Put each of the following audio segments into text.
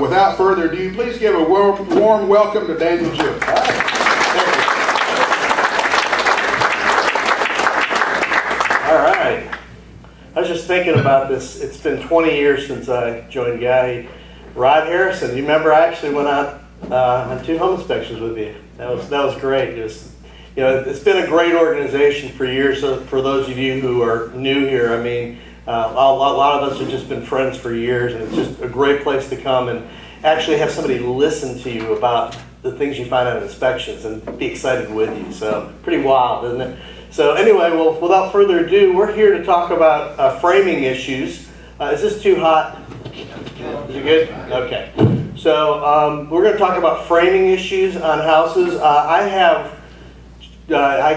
Without further ado, please give a warm welcome to Daniel Jew. All right. I was just thinking about this. It's been 20 years since I joined GAHI. Rod Harrison, you remember I actually went out on 2 home inspections with you. That was great. It's been a great organization for years. So for those of you who are new here, I mean, a lot of us have just been friends for years, and it's just a great place to come and actually have somebody listen to you about the things you find on inspections and be excited with you. So pretty wild, isn't it? So anyway, well, without further ado, we're here to talk about framing issues. Is this too hot? Is it good? Okay. So we're going to talk about framing issues on houses. I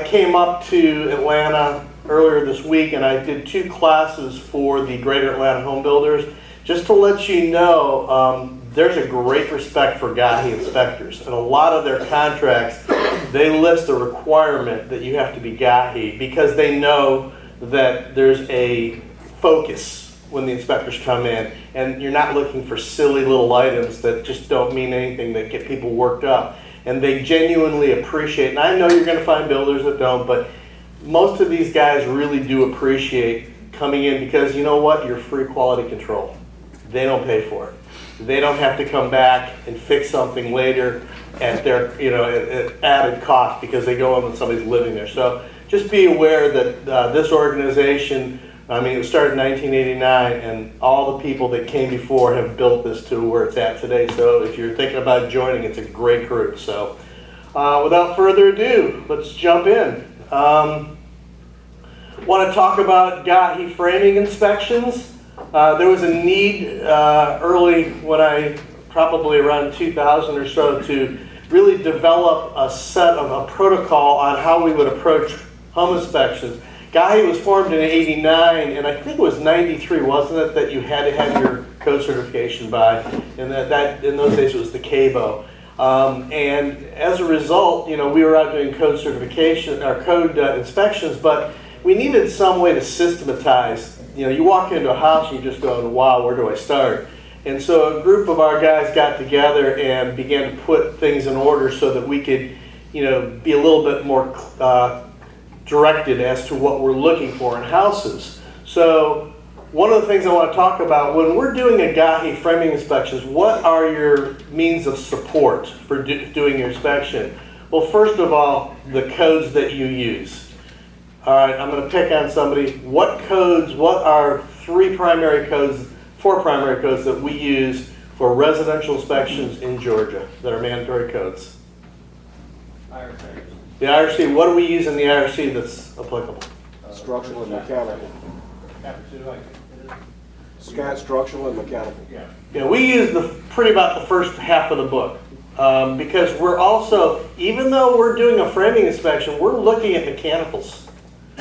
came up to Atlanta earlier this week, and I did 2 classes for the Greater Atlanta Home Builders. Just to let you know, there's a great respect for GAHI inspectors, and a lot of their contracts, they list a requirement that you have to be GAHI because they know that there's a focus when the inspectors come in, and you're not looking for silly little items that just don't mean anything, that get people worked up. And they genuinely appreciate, and I know you're going to find builders that don't, but most of these guys really do appreciate coming in because you know what? You're free quality control. They don't pay for it. They don't have to come back and fix something later at their at added cost because they go in when somebody's living there. So just be aware that this organization, I mean, it was started in 1989, and all the people that came before have built this to where it's at today. So if you're thinking about joining, it's a great group. So without further ado, let's jump in. Want to talk about GAHI framing inspections. There was a need early when probably around 2000 or so, to really develop a protocol on how we would approach home inspections. GAHI was formed in '89, and I think it was '93, wasn't it, that you had to have your code certification by, and that in those days it was the CABO. And as a result, we were out doing code certification, or code inspections, but we needed some way to systematize. You walk into a house and you just go, wow, where do I start? And so a group of our guys got together and began to put things in order so that we could, be a little bit more directed as to what we're looking for in houses. So one of the things I want to talk about, when we're doing a GAHI framing inspections, what are your means of support for doing your inspection? Well, first of all, the codes that you use. All right, I'm going to pick on somebody. What are 4 primary codes that we use for residential inspections in Georgia that are mandatory codes? IRC. The IRC, what do we use in the IRC that's applicable? Structural and mechanical. Structural and mechanical. Yeah, we use about the first half of the book because we're also, even though we're doing a framing inspection, we're looking at mechanicals.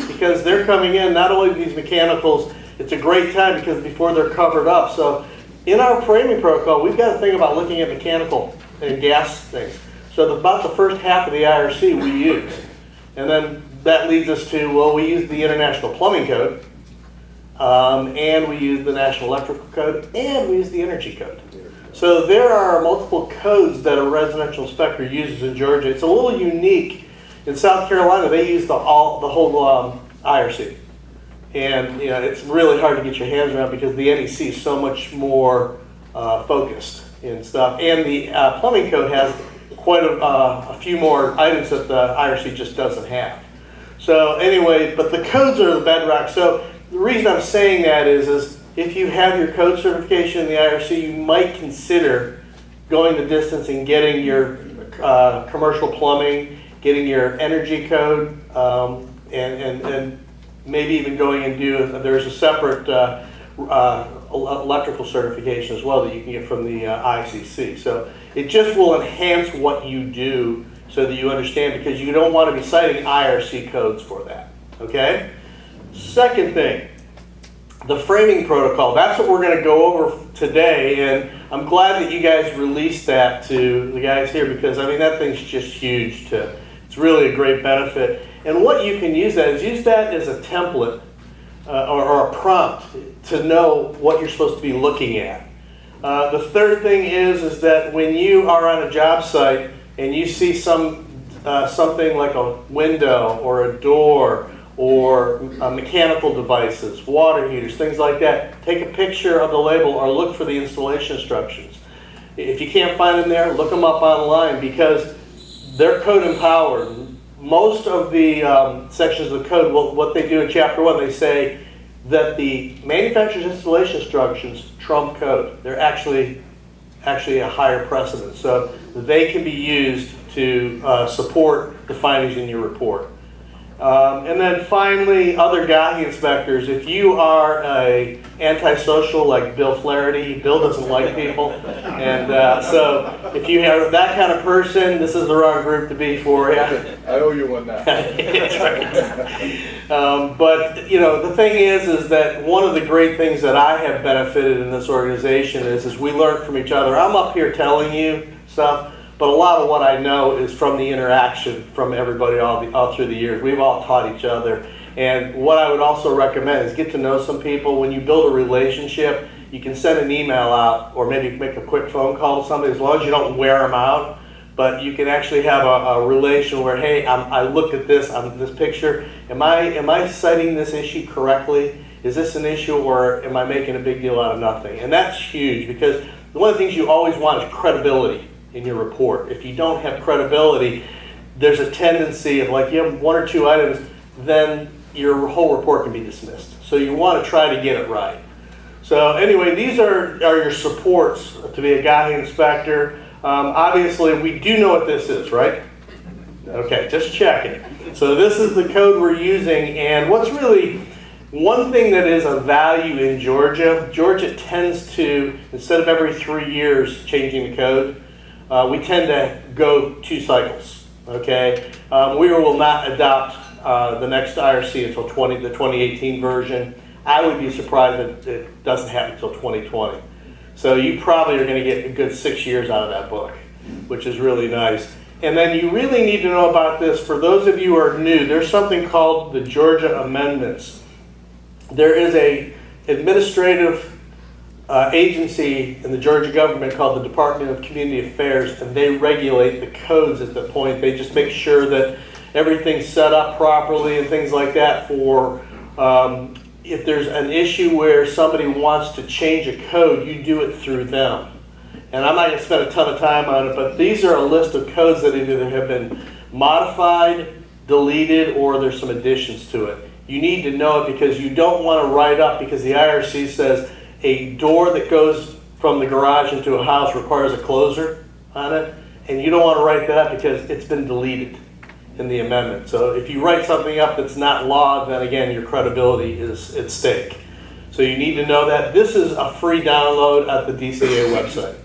Because they're coming in, not only these mechanicals, it's a great time because before they're covered up. So in our framing protocol, we've got to think about looking at mechanical and gas things. So about the first half of the IRC we use. And then that leads us to, well, we use the International Plumbing Code, and we use the National Electrical Code, and we use the Energy Code. So there are multiple codes that a residential inspector uses in Georgia. It's a little unique. In South Carolina, they use the whole IRC, and it's really hard to get your hands around because the NEC is so much more focused and stuff. And the plumbing code has quite a few more items that the IRC just doesn't have. So anyway, but the codes are the bedrock. So the reason I'm saying that is if you have your code certification in the IRC, you might consider going the distance and getting your commercial plumbing, getting your energy code, and maybe even going and there's a separate electrical certification as well that you can get from the ICC. So it just will enhance what you do so that you understand, because you don't want to be citing IRC codes for that, okay? Second thing, the framing protocol. That's what we're going to go over today, and I'm glad that you guys released that to the guys here because, I mean, that thing's just huge. It's really a great benefit. And what you can use that as a template or a prompt to know what you're supposed to be looking at. The third thing is that when you are on a job site and you see something like a window or a door or mechanical devices, water heaters, things like that, take a picture of the label or look for the installation instructions. If you can't find them there, look them up online because they're code empowered. Most of the sections of the code, what they do in Chapter 1, they say that the manufacturer's installation instructions trump code. They're actually a higher precedent. So they can be used to support the findings in your report. And then finally, other GAHI inspectors. If you are a antisocial like Bill Flaherty, Bill doesn't like people, and so if you are that kind of person, this is the wrong group to be for you. I owe you one now. That's right. But you know, the thing is that one of the great things that I have benefited in this organization is we learn from each other. I'm up here telling you stuff, but a lot of what I know is from the interaction from everybody all through the years. We've all taught each other. And what I would also recommend is get to know some people. When you build a relationship, you can send an email out or maybe make a quick phone call to somebody as long as you don't wear them out. But you can actually have a relation where, hey, I looked at this on this picture. Am I citing this issue correctly? Is this an issue or am I making a big deal out of nothing? And that's huge because one of the things you always want is credibility in your report. If you don't have credibility, there's a tendency of like you have one or two items, then your whole report can be dismissed. So you want to try to get it right. So anyway, these are your supports to be a GAHI inspector. Obviously, we do know what this is, right? Okay, just checking. So this is the code we're using, and what's really one thing that is of value in Georgia, Georgia tends to, instead of every 3 years changing the code, we tend to go 2 cycles, okay? We will not adopt the next IRC until the 2018 version. I would be surprised that it doesn't happen until 2020. So you probably are going to get a good 6 years out of that book, which is really nice. And then you really need to know about this. For those of you who are new, there's something called the Georgia Amendments. There is a administrative agency in the Georgia government called the Department of Community Affairs, and they regulate the codes at the point. They just make sure that everything's set up properly and things like that for if there's an issue where somebody wants to change a code, you do it through them. And I'm not going to spend a ton of time on it, but these are a list of codes that either have been modified, deleted, or there's some additions to it. You need to know it because you don't want to write up because the IRC says a door that goes from the garage into a house requires a closer on it, and you don't want to write that up because it's been deleted in the amendment. So if you write something up that's not law, then again, your credibility is at stake. So you need to know that. This is a free download at the DCA website.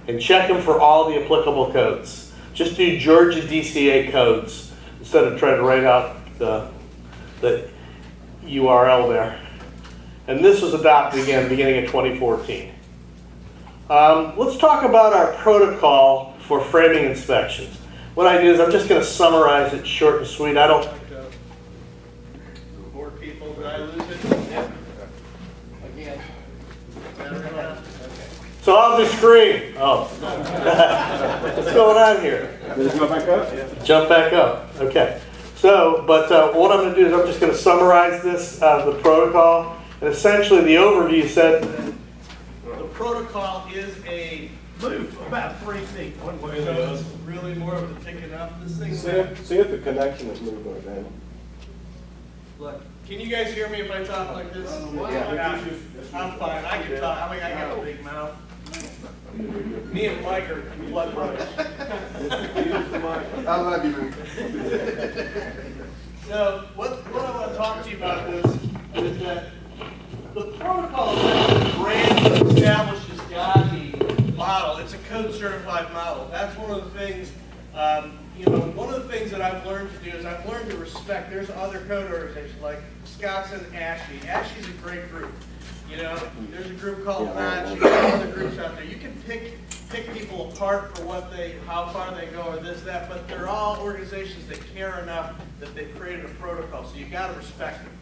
And check them for all the applicable codes. Just do Georgia DCA codes instead of trying to write out the URL there. And this was adopted again beginning of 2014. Let's talk about our protocol for framing inspections. What I do is I'm just going to summarize it short and sweet. I don't. More people, did I lose it? Yeah. Again. So I'll just scream. Oh. What's going on here? Jump back up? Jump back up. Okay. So, but what I'm going to do is I'm just going to summarize this, the protocol. And essentially the overview said the protocol is a move about 3 feet one way. So it's really more of a picking up this thing. See if the connection is moving again. Look, can you guys hear me if I talk like this? Yeah. I'm fine. I can talk. I got a big mouth. Me and Mike are blood brothers. I love you, man. So what I want to talk to you about is that the protocol is a brand that establishes GAHI model. It's a code certified model. That's one of the things, one of the things that I've learned to do is I've learned to respect. There's other code organizations like Wisconsin ASHI. ASHI's a great group. There's a group called Notch. You got other groups out there. You can pick people apart for how far they go or this, that, but they're all organizations that care enough that they've created a protocol. So you got to respect them.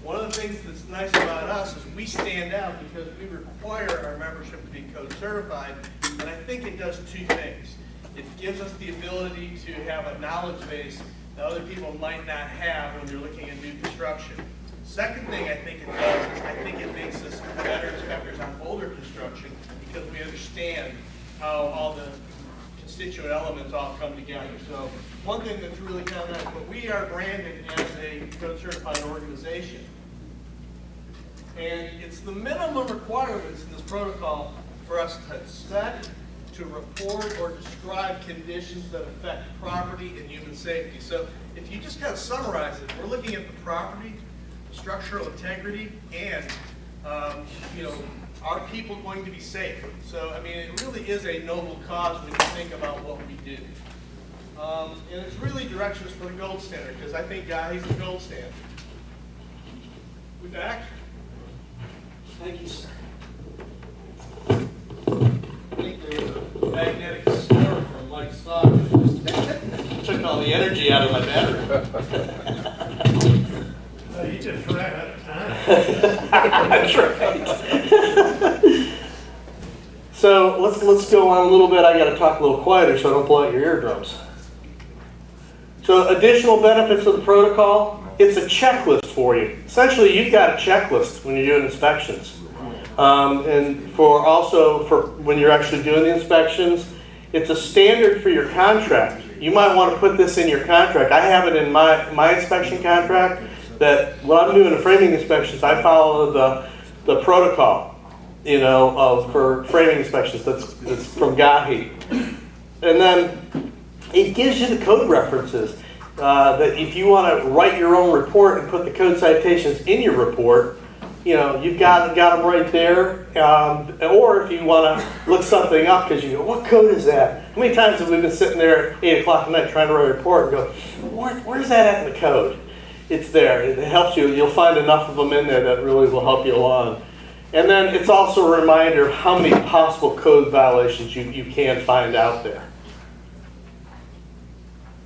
One of the things that's nice about us is we stand out because we require our membership to be code certified, and I think it does two things. It gives us the ability to have a knowledge base that other people might not have when you're looking at new construction. Second thing I think it does is I think it makes us better inspectors on older construction because we understand how all the constituent elements all come together. So one thing that's really kind of nice, but we are branded as a code certified organization. And it's the minimum requirements in this protocol for us to set, to report, or describe conditions that affect property and human safety. So if you just kind of summarize it, we're looking at the property, structural integrity, and are people going to be safe? So I mean, it really is a noble cause when you think about what we do. And it's really directions for the gold standard, because I think GAHI is the gold standard. We back? Thank you, sir. I think there was a magnetic storm from Mike's thought. Took all the energy out of my battery. You just ran out of time. That's right. So let's go on a little bit. I got to talk a little quieter so I don't blow out your eardrums. So additional benefits of the protocol. It's a checklist for you. Essentially, you've got a checklist when you're doing inspections. And for when you're actually doing the inspections, it's a standard for your contract. You might want to put this in your contract. I have it in my inspection contract that when I'm doing the framing inspections, I follow the protocol, for framing inspections. That's from GAHI. And then it gives you the code references. That if you want to write your own report and put the code citations in your report, you've got them right there. Or if you want to look something up because you go, what code is that? How many times have we been sitting there at 8 o'clock at night trying to write a report and go, where's that at in the code? It's there. It helps you. You'll find enough of them in there that really will help you along. And then it's also a reminder of how many possible code violations you can find out there.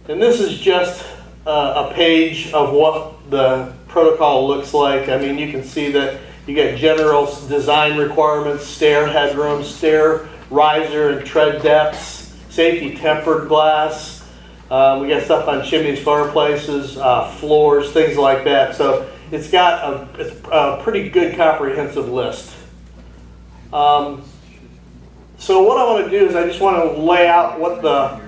And this is just a page of what the protocol looks like. I mean, you can see that you get general design requirements, stair headroom, stair riser and tread depths, safety tempered glass. We got stuff on chimneys, fireplaces, floors, things like that. So it's got a pretty good comprehensive list. So what I want to do is I just want to lay out what the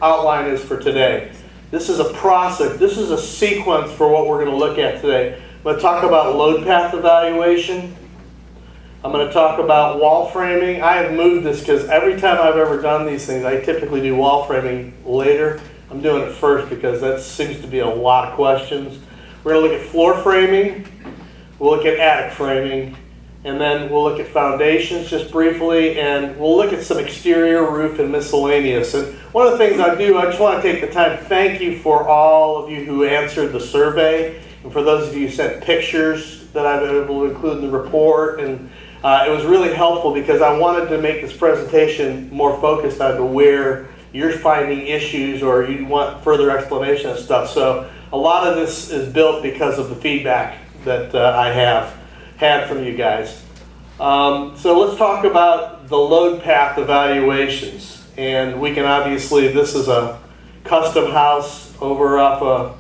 outline is for today. This is a process. This is a sequence for what we're going to look at today. I'm going to talk about load path evaluation. I'm going to talk about wall framing. I have moved this because every time I've ever done these things, I typically do wall framing later. I'm doing it first because that seems to be a lot of questions. We're going to look at floor framing. We'll look at attic framing. And then we'll look at foundations just briefly, and we'll look at some exterior roof and miscellaneous. And one of the things I just want to take the time to thank you for all of you who answered the survey, and for those of you who sent pictures that I've been able to include in the report. And it was really helpful because I wanted to make this presentation more focused on where you're finding issues or you want further explanation of stuff. So a lot of this is built because of the feedback that I have had from you guys. So let's talk about the load path evaluations. And we can obviously, this is a custom house over off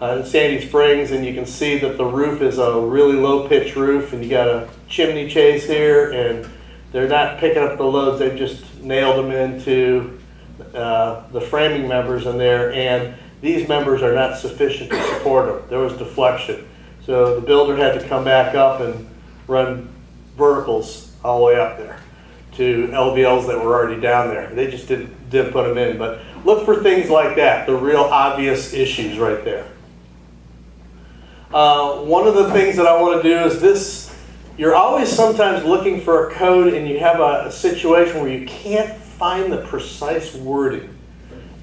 in Sandy Springs, and you can see that the roof is a really low pitch roof, and you got a chimney chase here, and they're not picking up the loads, they've just nailed them into the framing members in there, and these members are not sufficient to support them. There was deflection. So the builder had to come back up and run verticals all the way up there to LVLs that were already down there. They just didn't put them in. But look for things like that, the real obvious issues right there. One of the things that I want to do is this. You're always sometimes looking for a code and you have a situation where you can't find the precise wording.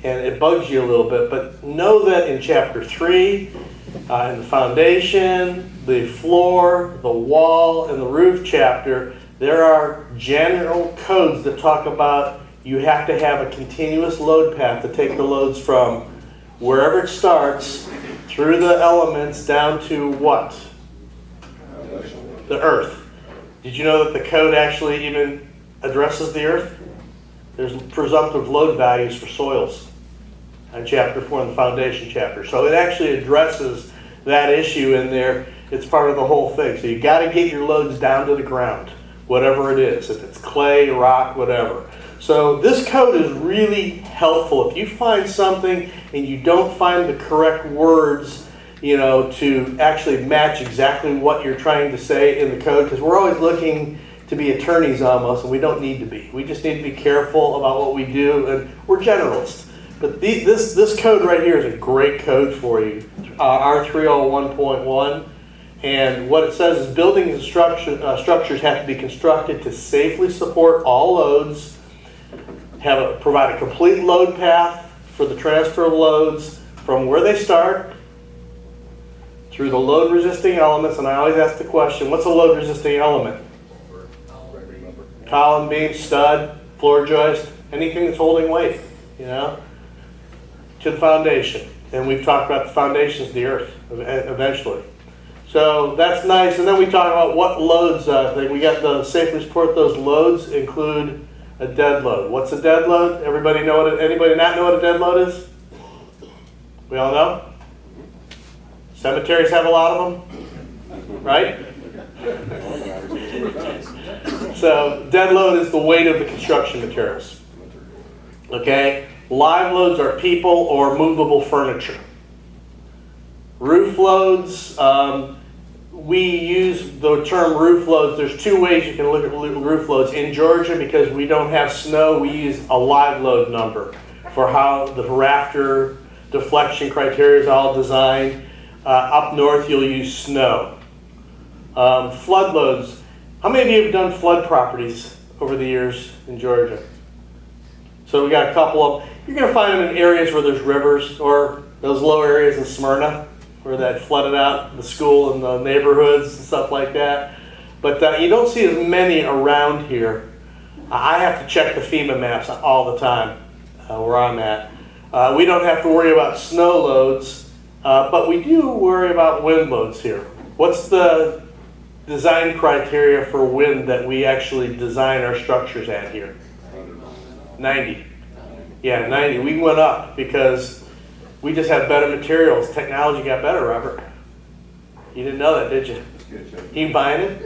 And it bugs you a little bit. But know that in Chapter 3, in the foundation, the floor, the wall, and the roof chapter, there are general codes that talk about you have to have a continuous load path to take the loads from wherever it starts through the elements down to what? the earth. Did you know that the code actually even addresses the earth? There's presumptive load values for soils on chapter 4 in the foundation chapter. So it actually addresses that issue in there. It's part of the whole thing. So you got to get your loads down to the ground, whatever it is, if it's clay, rock, whatever. So this code is really helpful. If you find something and you don't find the correct words, you know, to actually match exactly what you're trying to say in the code, because we're always looking to be attorneys almost, and we don't need to be. We just need to be careful about what we do, and we're generalists. But this code right here is a great code for you, R301.1. And what it says is buildings and structures have to be constructed to safely support all loads, provide a complete load path for the transfer of loads from where they start through the load resisting elements. And I always ask the question, what's a load resisting element? Column, beam, stud, floor joist, anything that's holding weight, you know, to the foundation. And we've talked about the foundations of the earth eventually. So that's nice. And then we talk about what loads, we got the safely support those loads include a dead load. What's a dead load? Everybody know anybody not know what a dead load is? We all know? Cemeteries have a lot of them, right? So dead load is the weight of the construction materials. Okay? Live loads are people or movable furniture. Roof loads, we use the term roof loads. There's two ways you can look at roof loads. In Georgia, because we don't have snow, we use a live load number for how the rafter deflection criteria is all designed. Up north, you'll use snow. Flood loads. How many of you have done flood properties over the years in Georgia? So we got a couple of them. You're going to find them in areas where there's rivers, or those low areas in Smyrna where that flooded out the school and the neighborhoods and stuff like that. But you don't see as many around here. I have to check the FEMA maps all the time where I'm at. We don't have to worry about snow loads, but we do worry about wind loads here. What's the design criteria for wind that we actually design our structures at here? 90. Yeah, 90. We went up because we just have better materials. Technology got better, Robert. You didn't know that, did you? You buying it?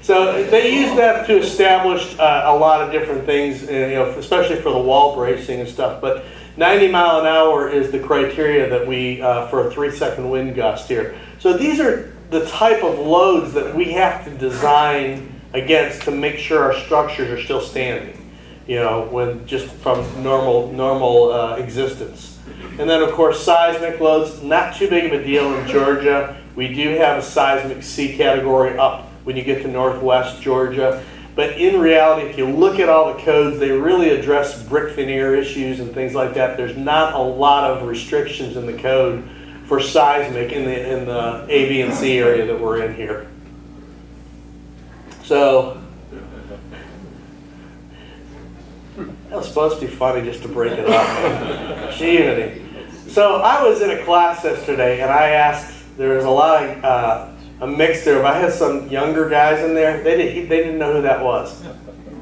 So they use that to establish a lot of different things, you know, especially for the wall bracing and stuff. But 90 mile an hour is the criteria that we for a 3-second wind gust here. So these are the type of loads that we have to design against to make sure our structures are still standing, you know, when just from normal existence. And then of course seismic loads, not too big of a deal in Georgia. We do have a seismic C category up when you get to northwest Georgia. But in reality, if you look at all the codes, they really address brick veneer issues and things like that. There's not a lot of restrictions in the code for seismic in the A, B, and C area that we're in here. So that was supposed to be funny just to break it up. Gee, so I was in a class yesterday and I asked, there was a lot of a mix there, but I had some younger guys in there. They didn't know who that was.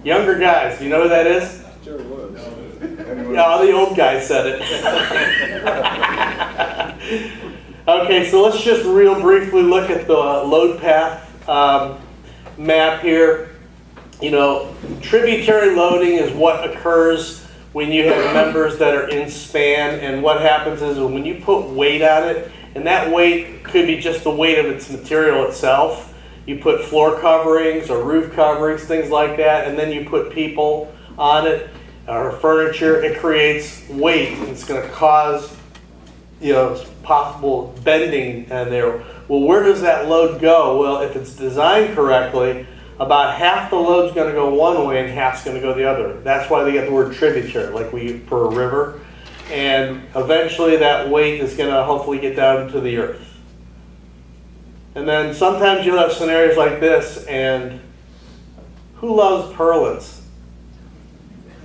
Younger guys, do you know who that is? Sure was. Yeah, the old guy said it. Okay, so let's just real briefly look at the load path map here. You know, tributary loading is what occurs when you have members that are in span, and what happens is when you put weight on it, and that weight could be just the weight of its material itself. You put floor coverings or roof coverings, things like that, and then you put people on it or furniture. It creates weight, and it's going to cause, you know, possible bending in there. Well, where does that load go? Well, if it's designed correctly, about half the load's going to go one way and half's going to go the other. That's why they get the word tributary, like we for a river. And eventually that weight is going to hopefully get down to the earth. And then sometimes you'll have scenarios like this, and who loves purlins?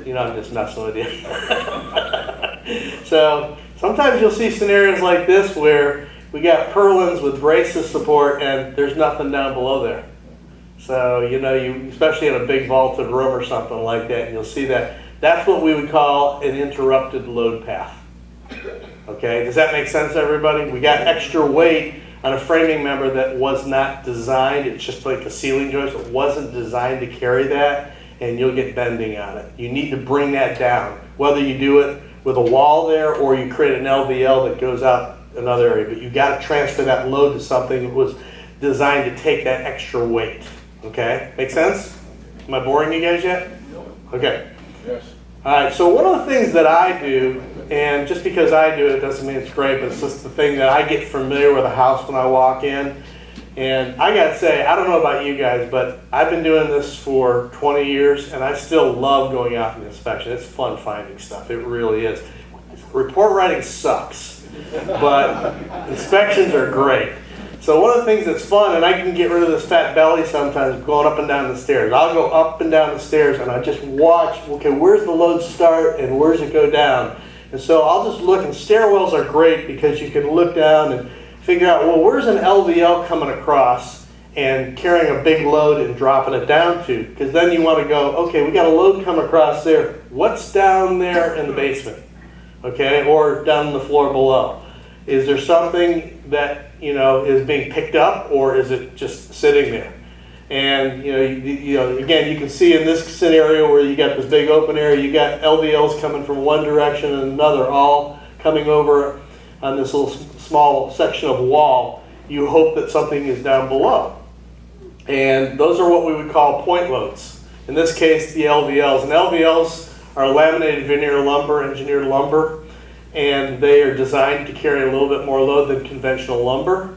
You know, I'm just messing with you. So sometimes you'll see scenarios like this where we got purlins with braces support, and there's nothing down below there. So, you know, especially in a big vaulted room or something like that, and you'll see that. That's what we would call an interrupted load path. Okay, does that make sense, everybody? We got extra weight on a framing member that was not designed. It's just like a ceiling joist. It wasn't designed to carry that, and you'll get bending on it. You need to bring that down, whether you do it with a wall there or you create an LVL that goes out another area. But you got to transfer that load to something that was designed to take that extra weight. Okay, make sense? Am I boring you guys yet? Okay. Yes. All right, so one of the things that I do, and just because I do it doesn't mean it's great, but it's just the thing that I get familiar with a house when I walk in. And I gotta say, I don't know about you guys, but I've been doing this for 20 years, and I still love going out and inspection. It's fun finding stuff, it really is. Report writing sucks, but inspections are great. So one of the things that's fun, and I can get rid of this fat belly sometimes going up and down the stairs. I'll go up and down the stairs and I just watch, okay, where's the load start and where's it go down? And so I'll just look, and stairwells are great because you can look down and figure out, well, where's an LVL coming across and carrying a big load and dropping it down to? Because then you want to go, okay, we got a load come across there. What's down there in the basement? Okay, or down on the floor below? Is there something that, you know, is being picked up, or is it just sitting there? And you know, again, you can see in this scenario where you got this big open area, you got LVLs coming from one direction and another, all coming over on this little small section of wall. You hope that something is down below. And those are what we would call point loads. In this case, the LVLs. And LVLs are laminated veneer lumber, engineered lumber, and they are designed to carry a little bit more load than conventional lumber.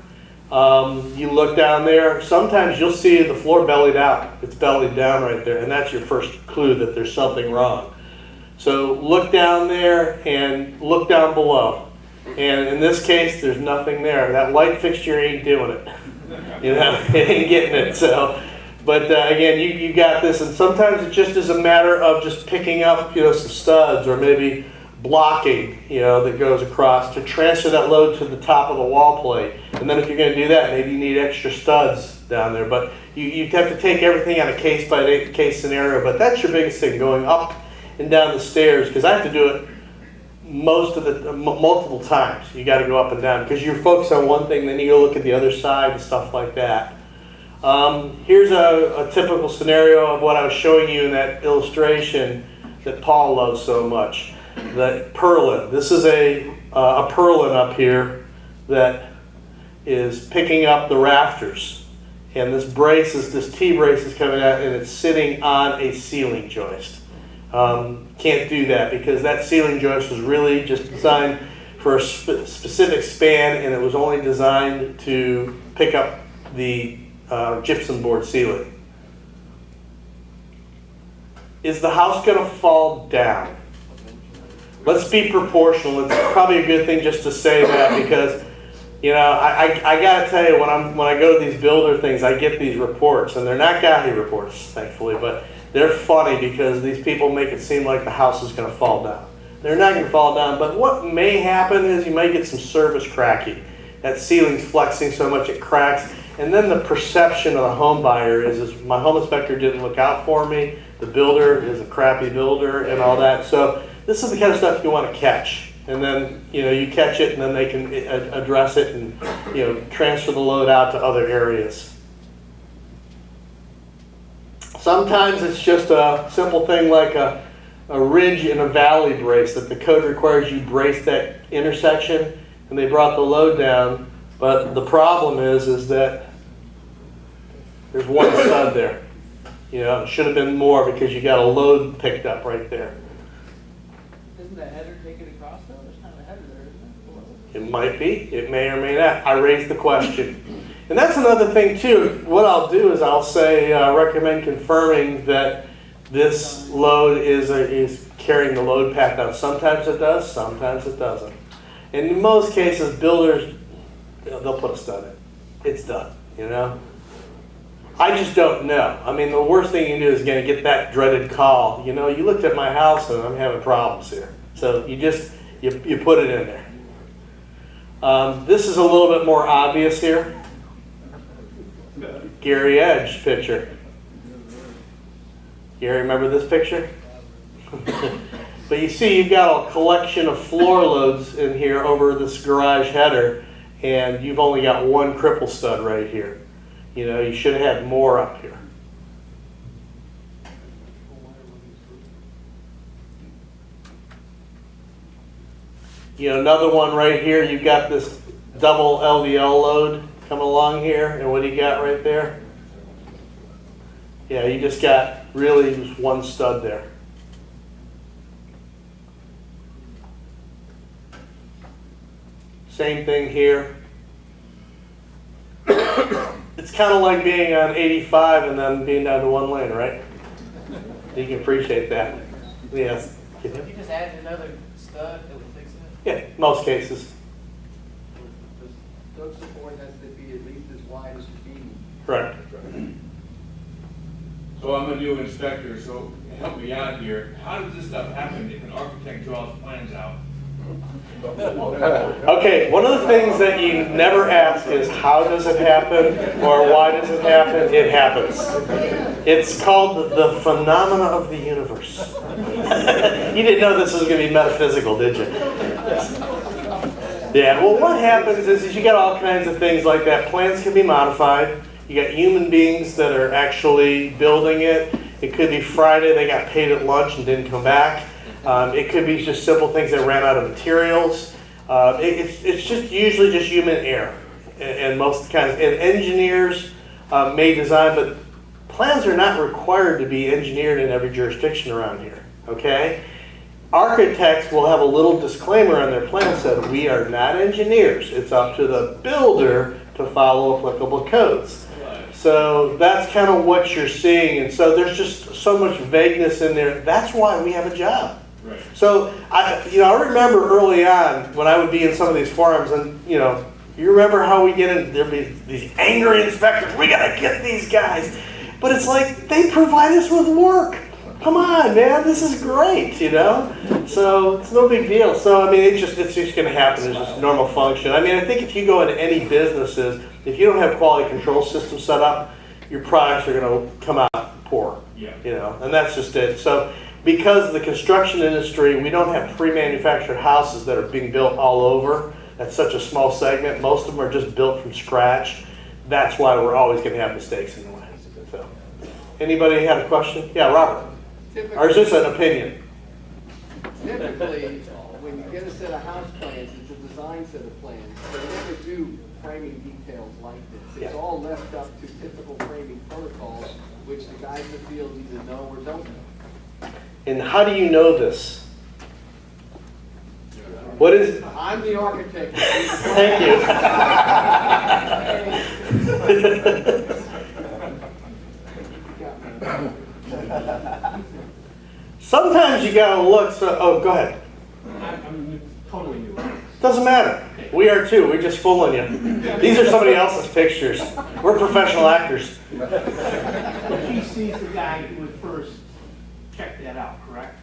You look down there, sometimes you'll see the floor bellied out. It's bellied down right there, and that's your first clue that there's something wrong. So look down there and look down below. And in this case, there's nothing there. That light fixture ain't doing it. You know, it ain't getting it. So, but again, you got this, and sometimes it just is a matter of just picking up, you know, some studs or maybe blocking, you know, that goes across to transfer that load to the top of the wall plate. And then if you're going to do that, maybe you need extra studs down there. But you have to take everything on a case-by-case scenario. But that's your biggest thing, going up and down the stairs, because I have to do it multiple times. You got to go up and down because you're focused on one thing, then you go look at the other side and stuff like that. Here's a typical scenario of what I was showing you in that illustration that Paul loves so much. That purlin. This is a purlin up here that is picking up the rafters, and this T-brace is coming out, and it's sitting on a ceiling joist. Can't do that because that ceiling joist was really just designed for a specific span, and it was only designed to pick up the gypsum board ceiling. Is the house going to fall down? Let's be proportional. It's probably a good thing just to say that because, you know, I got to tell you, when I go to these builder things, I get these reports, and they're not GAHI reports, thankfully, but they're funny because these people make it seem like the house is going to fall down. They're not going to fall down, but what may happen is you may get some service cracking. That ceiling's flexing so much it cracks, and then the perception of the home buyer is my home inspector didn't look out for me, the builder is a crappy builder, and all that. So this is the kind of stuff you want to catch, and then, you know, you catch it, and then they can address it and, you know, transfer the load out to other areas. Sometimes it's just a simple thing like a ridge and a valley brace that the code requires you brace that intersection, and they brought the load down, but the problem is that there's one stud there. You know, it should have been more because you got a load picked up right there. Isn't the header taken across though? There's not a header there, isn't there? It might be, it may or may not. I raised the question. And that's another thing too. What I'll do is I'll say, recommend confirming that this load is carrying the load path down. Sometimes it does, sometimes it doesn't. And in most cases, builders, they'll put a stud in. It's done, you know? I just don't know. I mean, the worst thing you can do is going to get that dreaded call. You know, you looked at my house and I'm having problems here. So you put it in there. This is a little bit more obvious here. Gary Edge picture. Gary, remember this picture? But you see you've got a collection of floor loads in here over this garage header, and you've only got one cripple stud right here. You know, you should have had more up here. You know, another one right here, you've got this double LVL load coming along here, and what do you got right there? Yeah, you just got really just one stud there. Same thing here. It's kind of like being on 85 and then being down to one lane, right? You can appreciate that. Yes. If you just added another stud, it would fix it. Yeah, most cases. The stud support has to be at least as wide as the beam. Correct. So I'm a new inspector, so help me out here. How does this stuff happen if an architect draws plans out? Okay, one of the things that you never ask is how does it happen or why does it happen? It happens. It's called the phenomena of the universe. You didn't know this was going to be metaphysical, did you? Yeah, well what happens is you got all kinds of things like that. Plans can be modified. You got human beings that are actually building it. It could be Friday, they got paid at lunch and didn't come back. It could be just simple things that ran out of materials. It's just usually just human error, and most kinds. And engineers may design, but plans are not required to be engineered in every jurisdiction around here. Okay, architects will have a little disclaimer on their plan that we are not engineers. It's up to the builder to follow applicable codes. So that's kind of what you're seeing, and so there's just so much vagueness in there. That's why we have a job. Right. So I remember early on when I would be in some of these forums, and you remember how we get in. There'd be these angry inspectors. We gotta get these guys, but it's like they provide us with work. Come on, man, this is great, So it's no big deal. So I mean, it's just going to happen. It's just normal function. I mean, I think if you go into any businesses, if you don't have quality control systems set up, your products are going to come out poor. Yeah. And that's just it. So because of the construction industry, we don't have pre-manufactured houses that are being built all over. That's such a small segment. Most of them are just built from scratch. That's why we're always going to have mistakes in the way. So, anybody have a question? Yeah, Robert. Or is this an opinion? Typically, when you get a set of house plans, it's a design set of plans. They never do framing details like this. It's Yeah. all left up to typical framing protocols, which the guys in the field either know or don't know. And how do you know this? What is? I'm the architect. Thank you. Sometimes you gotta look. So, go ahead. I'm totally new. Doesn't matter. We are too. We're just fooling you. These are somebody else's pictures. We're professional actors. But he sees the guy who would first check that out, correct?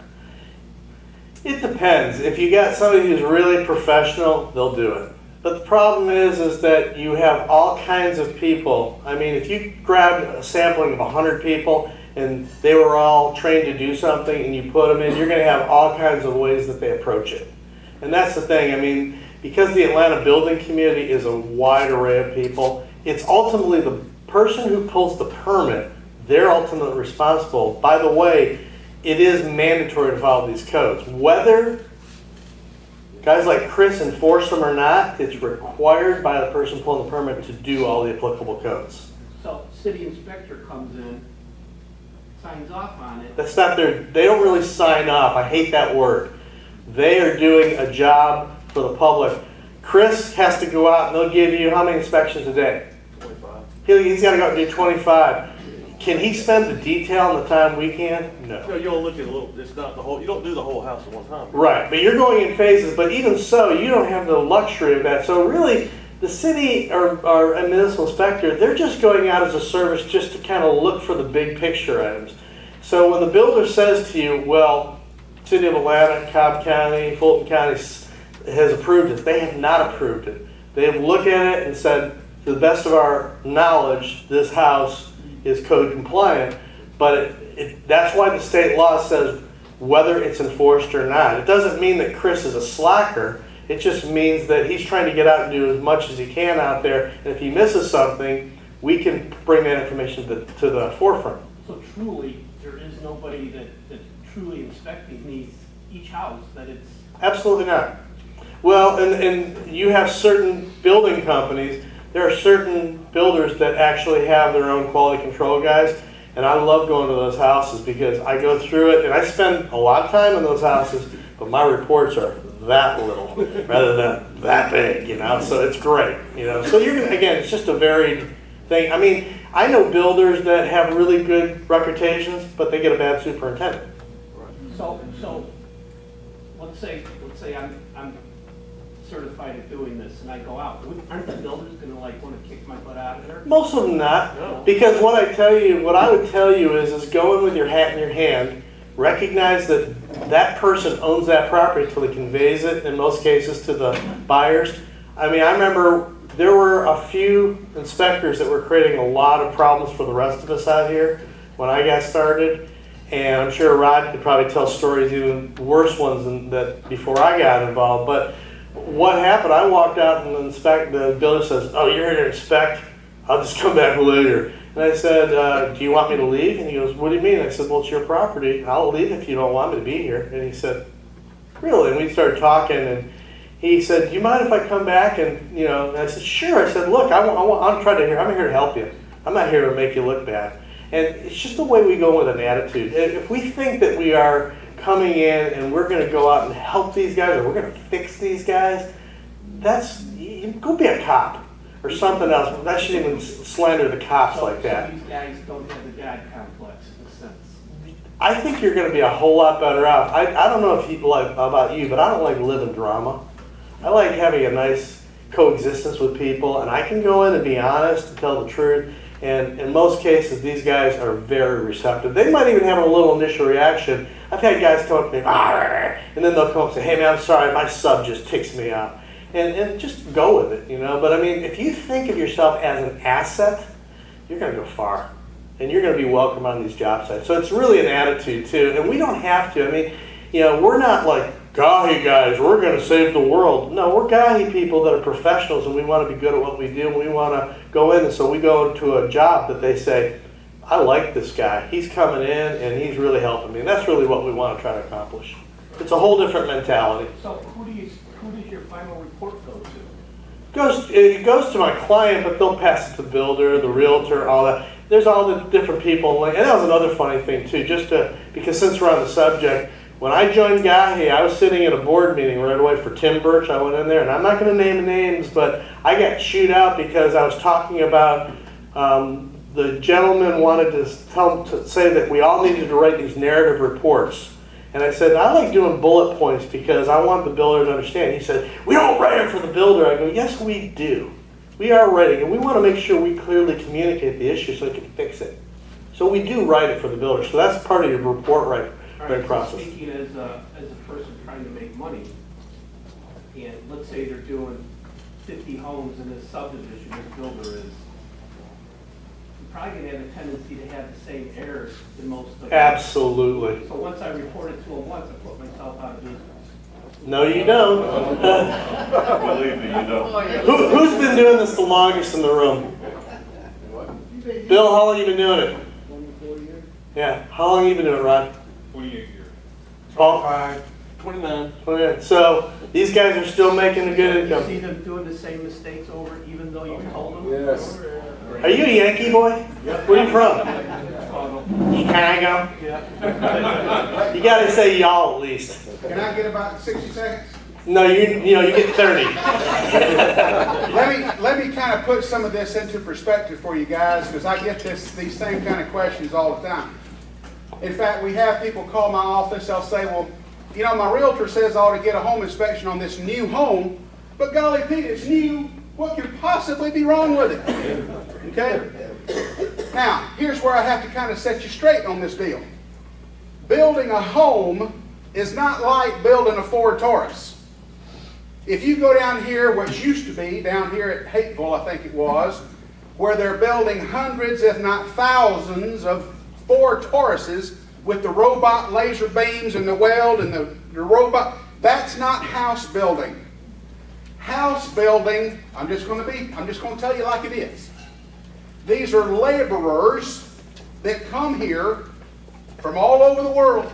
It depends. If you got somebody who's really professional, they'll do it. But the problem is that you have all kinds of people. I mean, if you grab a sampling of 100 people and they were all trained to do something and you put them in, you're going to have all kinds of ways that they approach it. And that's the thing. I mean, because the Atlanta building community is a wide array of people, it's ultimately the person who pulls the permit, they're ultimately responsible. By the way, it is mandatory to follow these codes. Whether guys like Chris enforce them or not, it's required by the person pulling the permit to do all the applicable codes. So city inspector comes in, signs off on it. That's not they don't really sign off. I hate that word. They are doing a job for the public. Chris has to go out and they'll give you how many inspections a day? 25. He's got to go out and do 25. Can he spend the detail in the time we can? No. No, you'll look at a little, it's not the whole, you don't do the whole house at one time. Right, but you're going in phases, but even so, you don't have the luxury of that. So really, the city or a municipal inspector, they're just going out as a service just to kind of look for the big picture items. So when the builder says to you, well, City of Atlanta, Cobb County, Fulton County has approved it, they have not approved it. They've looked at it and said, to the best of our knowledge, this house is code compliant, but that's why the state law says whether it's enforced or not. It doesn't mean that Chris is a slacker. It just means that he's trying to get out and do as much as he can out there, and if he misses something, we can bring that information to the forefront. So truly, there is nobody that's truly inspecting each house, that it's, Absolutely not. Well, and you have certain building companies, there are certain builders that actually have their own quality control guys, and I love going to those houses because I go through it, and I spend a lot of time in those houses, but my reports are that little rather than that big, you know, so it's great, you know. So you're gonna, again, it's just a varied thing. I mean, I know builders that have really good reputations, but they get a bad superintendent. so, let's say I'm certified at doing this and I go out, aren't the builders gonna like wanna kick my butt out of there? Most of them not, because what I would tell you is go in with your hat in your hand, recognize that that person owns that property until he conveys it, in most cases, to the buyers. I mean, I remember there were a few inspectors that were creating a lot of problems for the rest of us out here when I got started, and I'm sure Rod could probably tell stories even worse ones than that before I got involved, but what happened, I walked out and the builder says, "Oh, you're here to inspect? I'll just come back later." And I said, "Do you want me to leave?" And he goes, "What do you mean?" I said, "Well, it's your property. I'll leave if you don't want me to be here." And he said, "Really?" And we started talking, and he said, "Do you mind if I come back?" And you know, and I said, "Sure." I said, "Look, I'm here to help you. I'm not here to make you look bad." And it's just the way we go with an attitude. If we think that we are coming in and we're going to go out and help these guys, or we're going to fix these guys, go be a cop or something else. That shouldn't even slander the cops like that. So these guys don't have the God complex in a sense. I think you're going to be a whole lot better off. I don't know if about you, but I don't like living drama. I like having a nice coexistence with people, and I can go in and be honest and tell the truth. And in most cases, these guys are very receptive. They might even have a little initial reaction. I've had guys come up to me, and then they'll come up and say, "Hey man, I'm sorry, my sub just ticks me out." And just go with it, you know. But I mean, if you think of yourself as an asset, you're going to go far. And you're going to be welcome on these job sites. So it's really an attitude too. And we don't have to. I mean, you know, we're not like GAHI guys, we're going to save the world. No, we're GAHI people that are professionals, and we want to be good at what we do, and we want to go in. And so we go into a job that they say, "I like this guy. He's coming in and he's really helping me." And that's really what we want to try to accomplish. It's a whole different mentality. So who does your final report go to? It goes to my client, but they'll pass it to the builder, the realtor, all that. There's all the different people, and that was another funny thing too. Because since we're on the subject, when I joined GAHI, I was sitting at a board meeting right away for Tim Birch. I went in there, and I'm not going to name names, but I got chewed out because I was talking about the gentleman wanted to say that we all needed to write these narrative reports. And I said, "I like doing bullet points because I want the builder to understand." He said, "We don't write it for the builder." I go, "Yes, we do. We are writing, and we want to make sure we clearly communicate the issue so we can fix it." So we do write it for the builder. So that's part of your report writing So process. speaking as a person trying to make money, and let's say they're doing 50 homes in this subdivision, this builder is, you're probably gonna have a tendency to have the same errors in most of them. Absolutely. So once I report it to them once, I put myself out of business. No, you don't. Believe me, you don't. Who's been doing this the longest in the room? Bill, how long you been doing it? 24 years. Yeah. How long you been doing it, Rod? 28 years. Paul? 29. 28. So these guys are still making a good You income. see them doing the same mistakes over, even though you told them? Yes. Are you a Yankee boy? Where are you from? Chicago. Chicago? Yeah. You gotta say y'all at least. Can I get about 60 seconds? No, you get 30. Let me kind of put some of this into perspective for you guys, because I get these same kind of questions all the time. In fact, we have people call my office, they'll say, "Well, you know, my realtor says I ought to get a home inspection on this new home, but golly Pete, it's new. What could possibly be wrong with it?" Okay? Now, here's where I have to kind of set you straight on this deal. Building a home is not like building a Ford Taurus. If you go down here, what used to be down here at Hateville, I think it was, where they're building hundreds, if not thousands, of Ford Tauruses with the robot laser beams and the weld and the robot, that's not house building. House building, I'm just going to tell you like it is. These are laborers that come here from all over the world.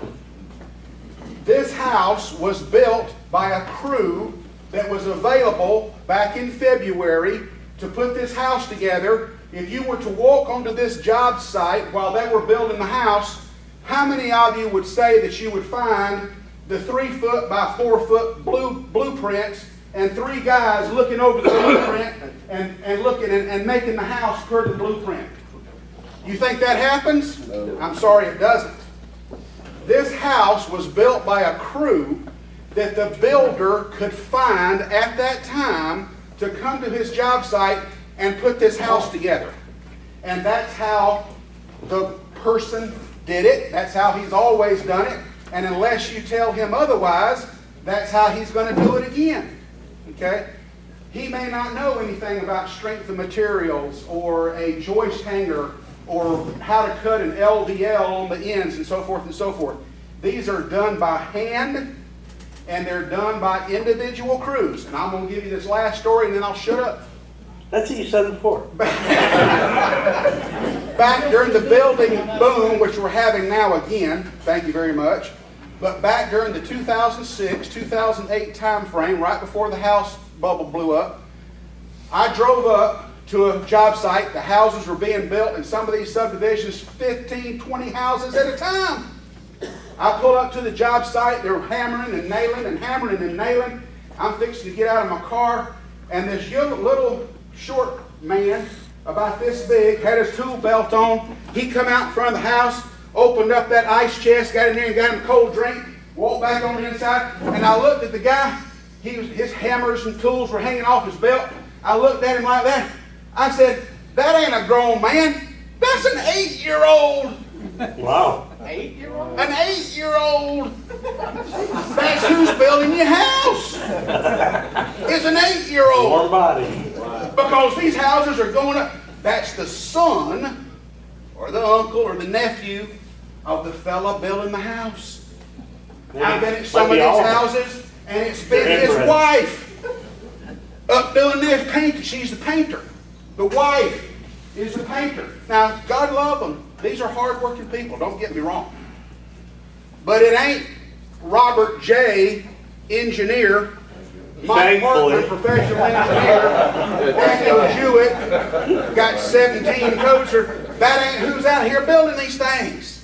This house was built by a crew that was available back in February to put this house together. If you were to walk onto this job site while they were building the house, how many of you would say that you would find the 3-foot by 4-foot blueprints and 3 guys looking over the blueprint and looking and making the house per the blueprint? You think that happens? I'm sorry, it doesn't. This house was built by a crew that the builder could find at that time to come to his job site and put this house together. And that's how the person did it. That's how he's always done it. And unless you tell him otherwise, that's how he's going to do it again. Okay? He may not know anything about strength of materials or a joist hanger or how to cut an LVL on the ends and so forth and so forth. These are done by hand and they're done by individual crews. And I'm going to give you this last story and then I'll shut up. That's what you said before. Back during the building boom, which we're having now again, thank you very much, but back during the 2006, 2008 time frame, right before the house bubble blew up, I drove up to a job site. The houses were being built in some of these subdivisions, 15, 20 houses at a time. I pull up to the job site. They're hammering and nailing and hammering and nailing. I'm fixing to get out of my car, and this little short man, about this big, had his tool belt on. He come out in front of the house, opened up that ice chest, got in there and got him a cold drink, walked back on the inside, and I looked at the guy. His hammers and tools were hanging off his belt. I looked at him like that. I said, that ain't a grown man. That's an 8-year-old. Wow. 8-year-old? An 8-year-old. That's who's building your house. Is an 8-year-old. Warm body. Because these houses are going up. That's the son or the uncle or the nephew of the fella building the house. I've been at some of these houses and it's been his wife up doing this painting. She's the painter. The wife is the painter. Now, God love them. These are hard-working people, don't get me wrong. But it ain't Robert J., engineer, Mike Markman, professional engineer, Daniel Jewett, got 17 coats. That ain't who's out here building these things.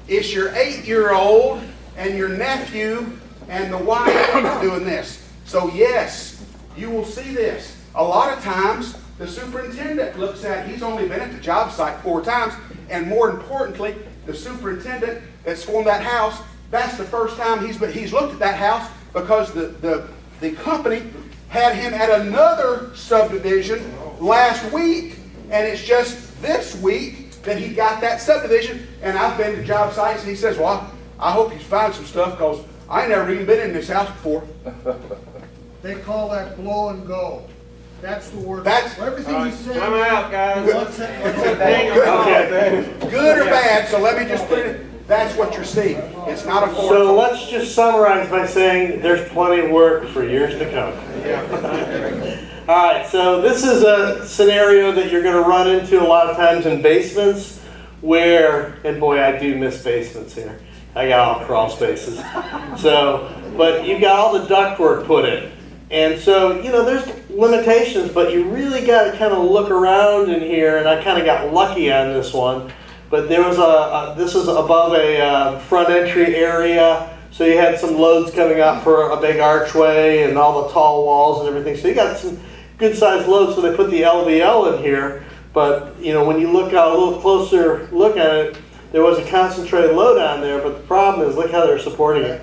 It's your 8-year-old and your nephew and the wife doing this. So yes, you will see this. A lot of times, the superintendent looks at, he's only been at the job site 4 times, and more importantly, the superintendent that's formed that house, that's the first time he's looked at that house because the company had him at another subdivision last week, and it's just this week that he got that subdivision. And I've been to job sites, and he says, well, I hope he's found some stuff because I ain't never even been in this house before. They call that blow and go. That's the word. That's everything you said. I'm out, guys. Good or bad, so let me just put it, that's what you're seeing. It's not a force. So let's just summarize by saying there's plenty of work for years to come. All right, so this is a scenario that you're going to run into a lot of times in basements where, and boy, I do miss basements here. I got all crawl spaces. So, but you got all the ductwork put in. And so, you know, there's limitations, but you really got to kind of look around in here, and I kind of got lucky on this one. But there was this is above a front entry area, so you had some loads coming out for a big archway and all the tall walls and everything. So you got some good sized loads, so they put the LVL in here. But, you know, when you look out a little closer look at it, there was a concentrated load on there, but the problem is, look how they're supporting it.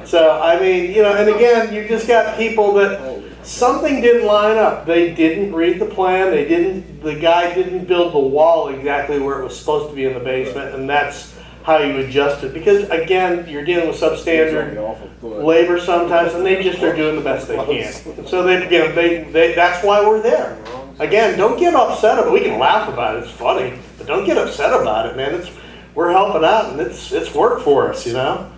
So, I mean, you know, and again, you just got people that something didn't line up. They didn't read the plan. The guy didn't build the wall exactly where it was supposed to be in the basement, and that's how you adjust it. Because again, you're dealing with substandard labor sometimes, and they just are doing the best they can. So that's why we're there. Again, don't get upset about it. We can laugh about it, it's funny, but don't get upset about it, man. We're helping out, and it's work for us, you know?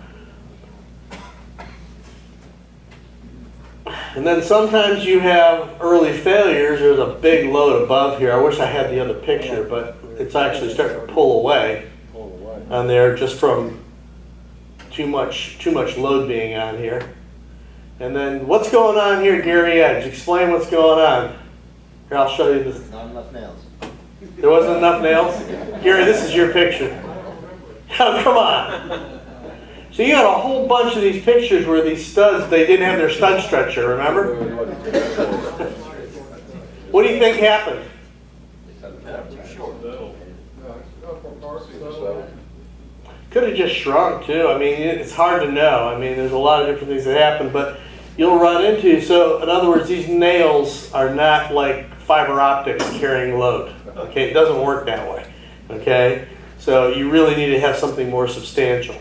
And then sometimes you have early failures. There's a big load above here. I wish I had the other picture, but it's actually starting to pull away on there just from too much load being on here. And then what's going on here, Gary Edge? Explain what's going on. Here, I'll show you this. Not enough nails. There wasn't enough nails? Gary, this is your picture. Oh, come on. So you had a whole bunch of these pictures where these studs, they didn't have their stud stretcher, remember? What do you think happened? Could have just shrunk too. I mean, it's hard to know. I mean, there's a lot of different things that happen, but you'll run into, so in other words, these nails are not like fiber optics carrying load. Okay, it doesn't work that way. Okay, so you really need to have something more substantial.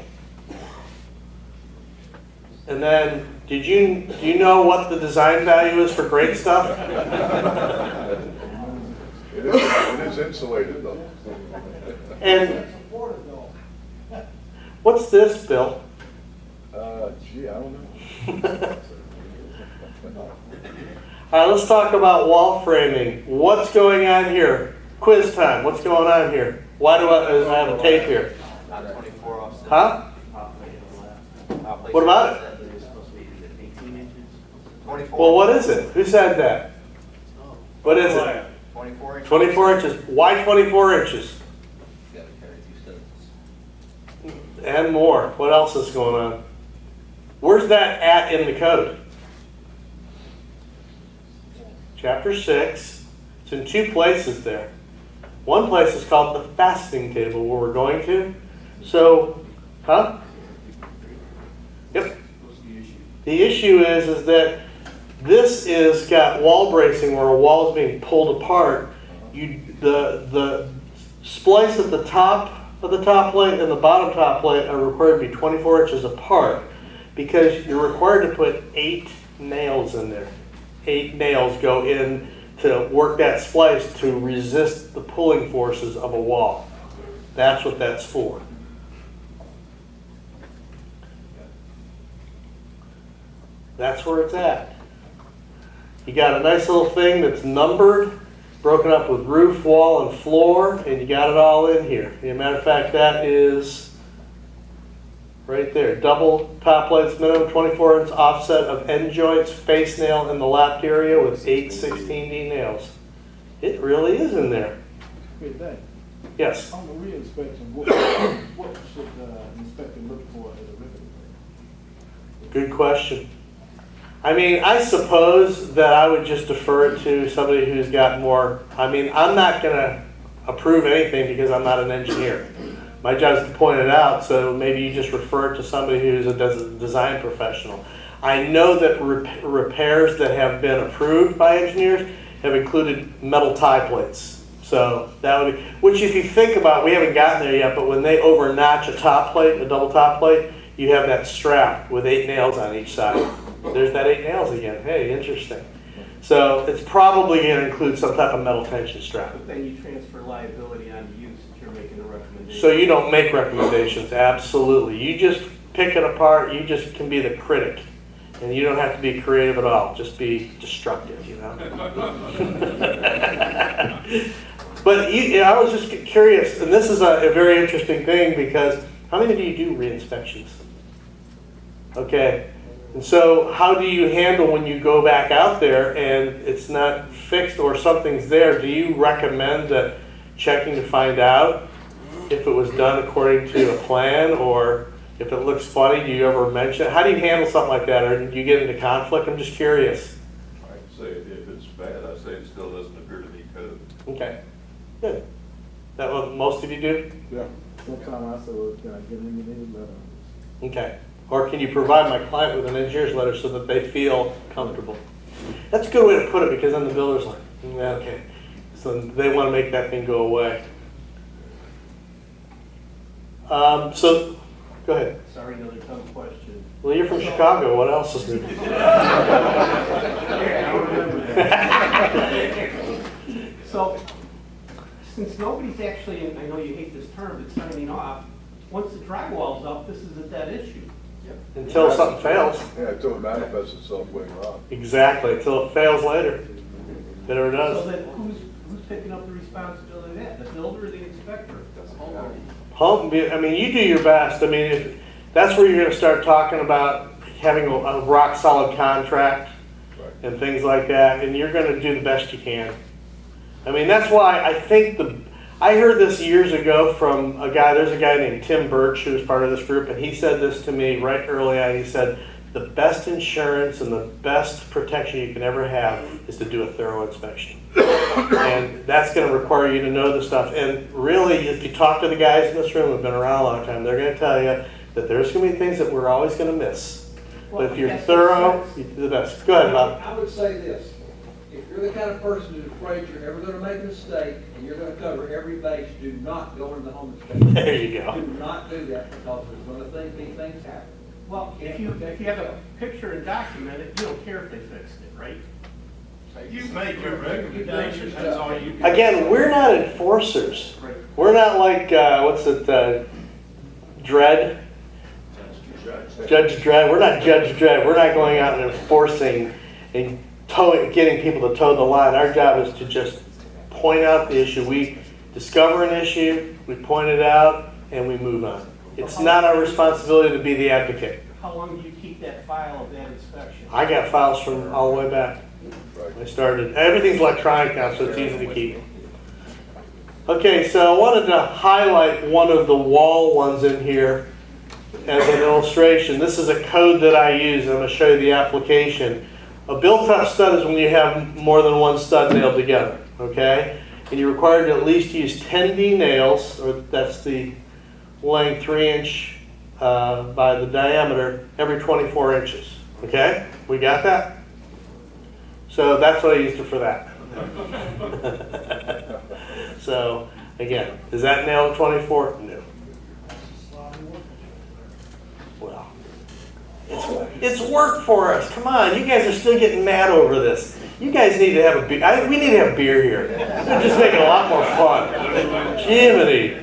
And then, do you know what the design value is for great stuff? It is insulated though. And what's this, Bill? Gee, I don't know. All right, let's talk about wall framing. What's going on here? Quiz time. What's going on here? Why do I have a tape here? Not 24 offset. Huh? What about it? 24. Well, what is it? Who said that? What is it? 24 inches. 24 inches. Why 24 inches? You gotta carry 2 studs. And more. What else is going on? Where's that at in the code? Chapter 6. It's in 2 places there. One place is called the fasting table, where we're going to. So, huh? Yep. The issue is that this is got wall bracing where a wall is being pulled apart. The splice at the top of the top plate and the bottom top plate are required to be 24 inches apart because you're required to put 8 nails in there. 8 nails go in to work that splice to resist the pulling forces of a wall. That's what that's for. That's where it's at. You got a nice little thing that's numbered, broken up with roof, wall, and floor, and you got it all in here. As a matter of fact, that is right there. Double top plates, minimum 24-inch offset of end joints, face nail in the lapped area with 8 16D nails. It really is in there. Good day. Yes. On the re-inspection, what should the inspector look for as a riveting? Good question. I mean, I suppose that I would just defer it to somebody who's got more. I mean, I'm not going to approve anything because I'm not an engineer. My job is to point it out, so maybe you just refer it to somebody who's a design professional. I know that repairs that have been approved by engineers have included metal tie plates. So that would be, which if you think about, we haven't gotten there yet, but when they overnotch a top plate, a double top plate, you have that strap with 8 nails on each side. There's that 8 nails again. Hey, interesting. So it's probably going to include some type of metal tension strap. But then you transfer liability on the use if you're making a recommendation. So you don't make recommendations, absolutely. You just pick it apart. You just can be the critic. And you don't have to be creative at all. Just be destructive, you know. But I was just curious, and this is a very interesting thing because how many of you do re-inspections? Okay. And so how do you handle when you go back out there and it's not fixed or something's there? Do you recommend that checking to find out if it was done according to a plan, or if it looks funny, do you ever mention it? How do you handle something like that? Or do you get into conflict? I'm just curious. I can say if it's bad, I say it still doesn't appear to be code. Okay, good. That what most of you do? Yeah. Sometimes I say, well, can I get an engineer's letter? Okay. Or can you provide my client with an engineer's letter so that they feel comfortable? That's a good way to put it, because then the builder's like, yeah, okay. So they want to make that thing go away. So, go ahead. Sorry, another dumb question. Well, you're from Chicago. What else is new? Yeah, I remember that. So, since nobody's actually, and I know you hate this term, but signing off, once the drywall's up, this is a dead issue. Until something fails. Yeah, until it manifests itself later on. Exactly, until it fails later. It never So does. then who's picking up the responsibility of that? The builder or the inspector? I mean, you do your best. I mean, that's where you're gonna start talking about having a rock solid contract and things like that, and you're gonna do the best you can. I mean, that's why I think I heard this years ago from there's a guy named Tim Birch who was part of this group, and he said this to me right early on. He said, the best insurance and the best protection you can ever have is to do a thorough inspection. And that's going to require you to know the stuff. And really, if you talk to the guys in this room who've been around a long time, they're going to tell you that there's going to be things that we're always going to miss. But if you're thorough, you do the best. Go ahead, Bob. I would say this. If you're the kind of person who's afraid you're ever going to make a mistake and you're going to cover every base, do not go into the home inspection. There you go. Do not do that because there's going to be things happen. Well, if you have a picture and document it, you don't care if they fixed it, right? You make your recommendations, that's all you can. Again, we're not enforcers. We're not like, Dredd? Judge Dredd. We're not Judge Dredd. We're not going out and enforcing and getting people to toe the line. Our job is to just point out the issue. We discover an issue, we point it out, and we move on. It's not our responsibility to be the advocate. How long do you keep that file of that inspection? I got files from all the way back. I started, everything's electronic now, so it's easy to keep. Okay, so I wanted to highlight one of the wall ones in here as an illustration. This is a code that I use. I'm going to show you the application. A built-up stud is when you have more than one stud nailed together, okay? And you're required to at least use 10D nails, or that's the length 3-inch by the diameter, every 24 inches, okay? We got that? So that's what I used it for that. So, again, is that nailed 24? No. Well, it's work for us. Come on, you guys are still getting mad over this. You guys need to have a beer. We need to have beer here. It'll just make it a lot more fun. Jiminy.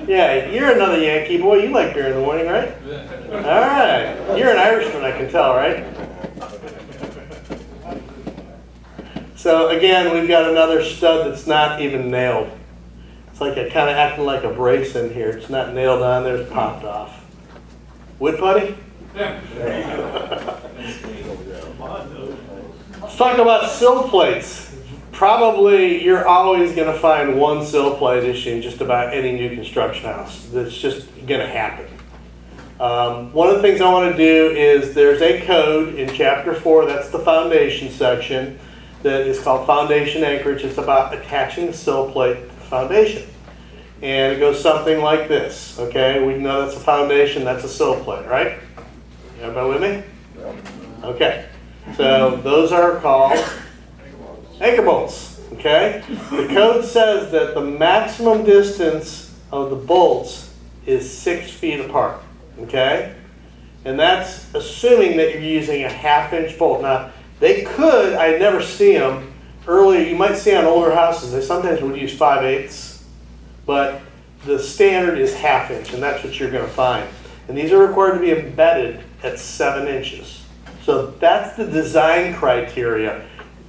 Yeah, you're another Yankee boy. You like beer in the morning, right? All right. You're an Irishman, I can tell, right? So again, we've got another stud that's not even nailed. It's like a kind of acting like a brace in here. It's not nailed on there, it's popped off. Wood putty? Let's talk about sill plates. Probably you're always going to find one sill plate issue in just about any new construction house. That's just going to happen. One of the things I want to do is there's a code in Chapter 4, that's the foundation section, that is called foundation anchorage. It's about attaching the sill plate to the foundation. And it goes something like this, okay? We know that's a foundation, that's a sill plate, right? Everybody with me? Okay. So those are called anchor bolts, okay? The code says that the maximum distance of the bolts is 6 feet apart, okay? And that's assuming that you're using a 1/2-inch bolt. Now, they could, I never see them, earlier, you might see on older houses, they sometimes would use 5/8, but the standard is 1/2 inch, and that's what you're going to find. And these are required to be embedded at 7 inches. So that's the design criteria.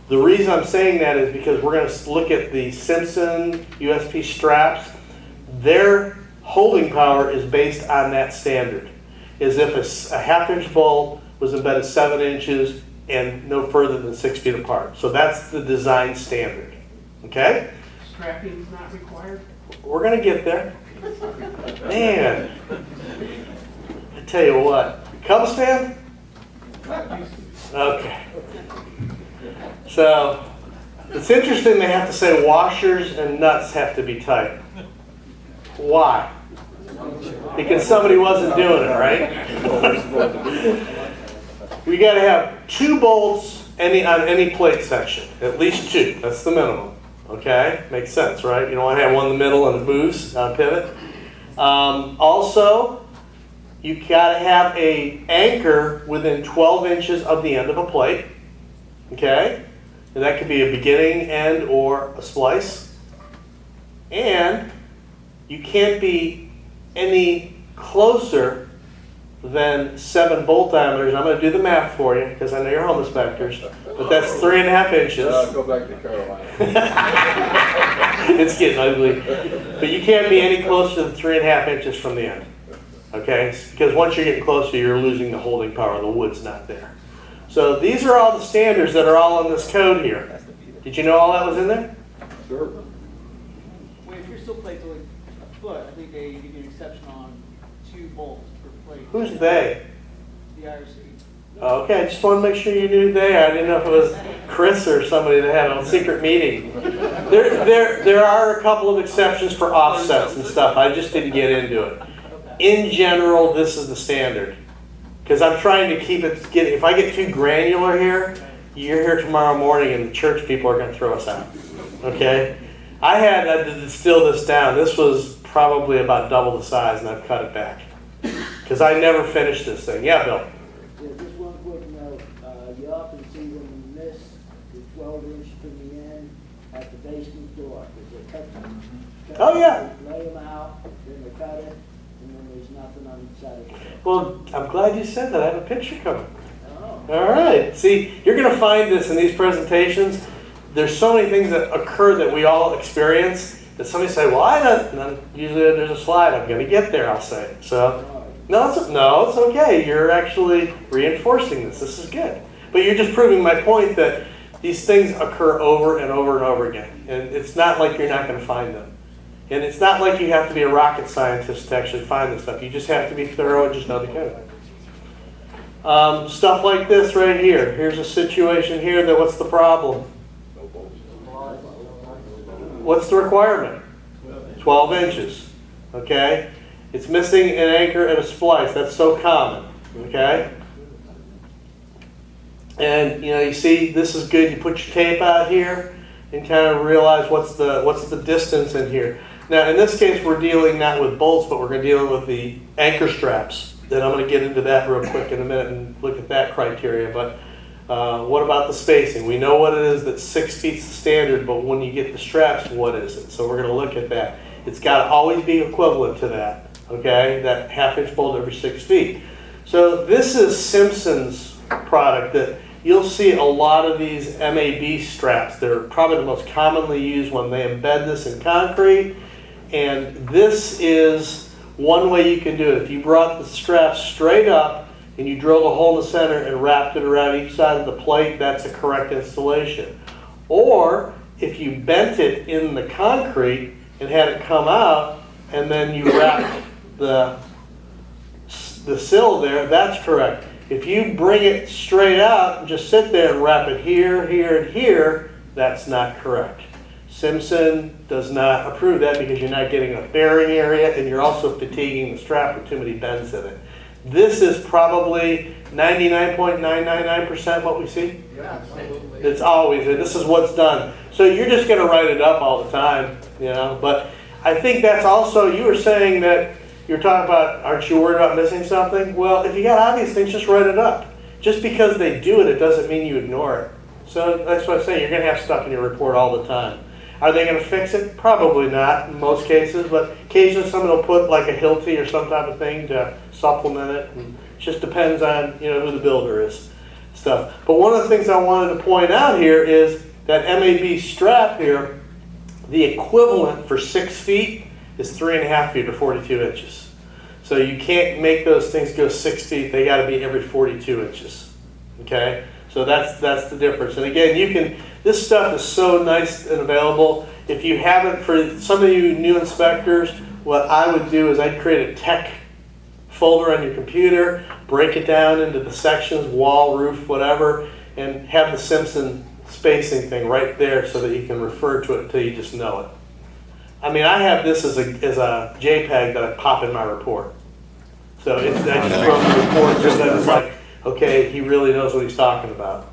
The reason I'm saying that is because we're going to look at the Simpson USP straps. Their holding power is based on that standard. As if a 1/2-inch bolt was embedded 7 inches and no further than 6 feet apart. So that's the design standard. Okay? Strapping is not required? We're going to get there. Man, I tell you what. Cubs fan? Okay. So, it's interesting they have to say washers and nuts have to be tight. Why? Because somebody wasn't doing it, right? We got to have 2 bolts on any plate section. At least 2. That's the minimum. Okay? Makes sense, right? You don't want to have one in the middle and it moves on pivot. Also, you gotta have a anchor within 12 inches of the end of a plate, okay? And that could be a beginning end or a splice. And you can't be any closer than 7 bolt diameters. I'm gonna do the math for you, because I know you're home inspectors, but that's 3.5 inches. Go back to Carolina. It's getting ugly. But you can't be any closer than 3.5 inches from the end. Okay? Because once you're getting closer, you're losing the holding power. The wood's not there. So these are all the standards that are all in this code here. Did you know all that was in there? Sure. Wait, if your steel plate's only a foot, I think they give you an exception on 2 bolts per plate. Who's they? The IRC. Okay, I just want to make sure you knew they. I didn't know if it was Chris or somebody that had a secret meeting. There are a couple of exceptions for offsets and stuff. I just didn't get into it. In general, this is the standard. Because I'm trying to keep it, if I get too granular here, you're here tomorrow morning and the church people are going to throw us out. Okay? I had to distill this down. This was probably about double the size, and I've cut it back. Because I never finished this thing. Yeah, Bill? Yeah, just one quick note. You often see when you miss the 12 inch from the end at the basement door, because they cut them. Oh, yeah. Lay them out, then they cut it, and then there's nothing on the side of the door. Well, I'm glad you said that. I have a picture coming. Oh. All right. See, you're going to find this in these presentations. There's so many things that occur that we all experience that somebody say, well, I don't, and then usually there's a slide. I'm going to get there, I'll say. So, no, it's okay. You're actually reinforcing this. This is good. But you're just proving my point that these things occur over and over and over again. And it's not like you're not going to find them. And it's not like you have to be a rocket scientist to actually find this stuff. You just have to be thorough and just know the code. Stuff like this right here. Here's a situation here that what's the problem? What's the requirement? 12 inches. Okay? It's missing an anchor and a splice. That's so common. Okay? And you see this is good. You put your tape out here and kind of realize what's the distance in here. Now in this case we're dealing not with bolts, but we're going to deal with the anchor straps. And I'm going to get into that real quick in a minute and look at that criteria. But what about the spacing? We know what it is that 6 feet is the standard, but when you get the straps, what is it? So we're going to look at that. It's got to always be equivalent to that. Okay, that 1/2 inch bolt every 6 feet. So this is Simpson's product that you'll see a lot of these MAB straps. They're probably the most commonly used when they embed this in concrete. And this is one way you can do it. If you brought the strap straight up and you drilled a hole in the center and wrapped it around each side of the plate, that's a correct installation. Or if you bent it in the concrete and had it come out and then you wrapped the sill there, that's correct. If you bring it straight out and just sit there and wrap it here, here, and here, that's not correct. Simpson does not approve that because you're not getting a bearing area and you're also fatiguing the strap with too many bends in it. This is probably 99.999% what we see. Yeah, absolutely. It's always, this is what's done. So you're just going to write it up all the time, but I think that's also, you were saying that you're talking about, aren't you worried about missing something? Well, if you got obvious things, just write it up. Just because they do it, it doesn't mean you ignore it. So that's what I'm saying, you're going to have stuff in your report all the time. Are they going to fix it? Probably not in most cases, but occasionally someone will put like a Hilti or some type of thing to supplement it. And it just depends on who the builder is, stuff. But one of the things I wanted to point out here is that MAB strap here, the equivalent for 6 feet is 3.5 feet or 42 inches. So you can't make those things go 6 feet. They got to be every 42 inches. Okay, so that's the difference. And again, this stuff is so nice and available. If you haven't, for some of you new inspectors, what I would do is I'd create a tech folder on your computer, break it down into the sections, wall, roof, whatever, and have the Simpson spacing thing right there so that you can refer to it until you just know it. I mean, I have this as a JPEG that I pop in my report. So I just throw in the report so that it's like, okay, he really knows what he's talking about.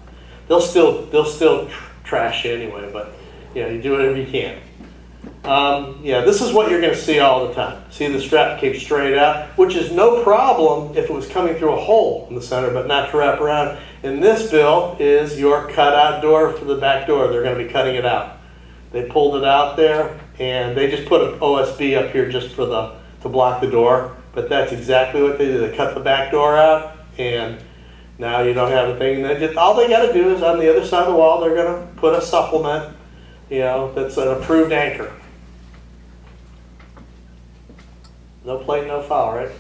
They'll still trash you anyway, but you do whatever you can. Yeah, this is what you're going to see all the time. See, the strap came straight out, which is no problem if it was coming through a hole in the center, but not to wrap around. And this bill is your cutout door for the back door. They're going to be cutting it out. They pulled it out there, and they just put an OSB up here just for to block the door. But that's exactly what they did. They cut the back door out, and now you don't have a thing. All they got to do is on the other side of the wall, they're going to put a supplement, that's an approved anchor. No plate, no foul, right?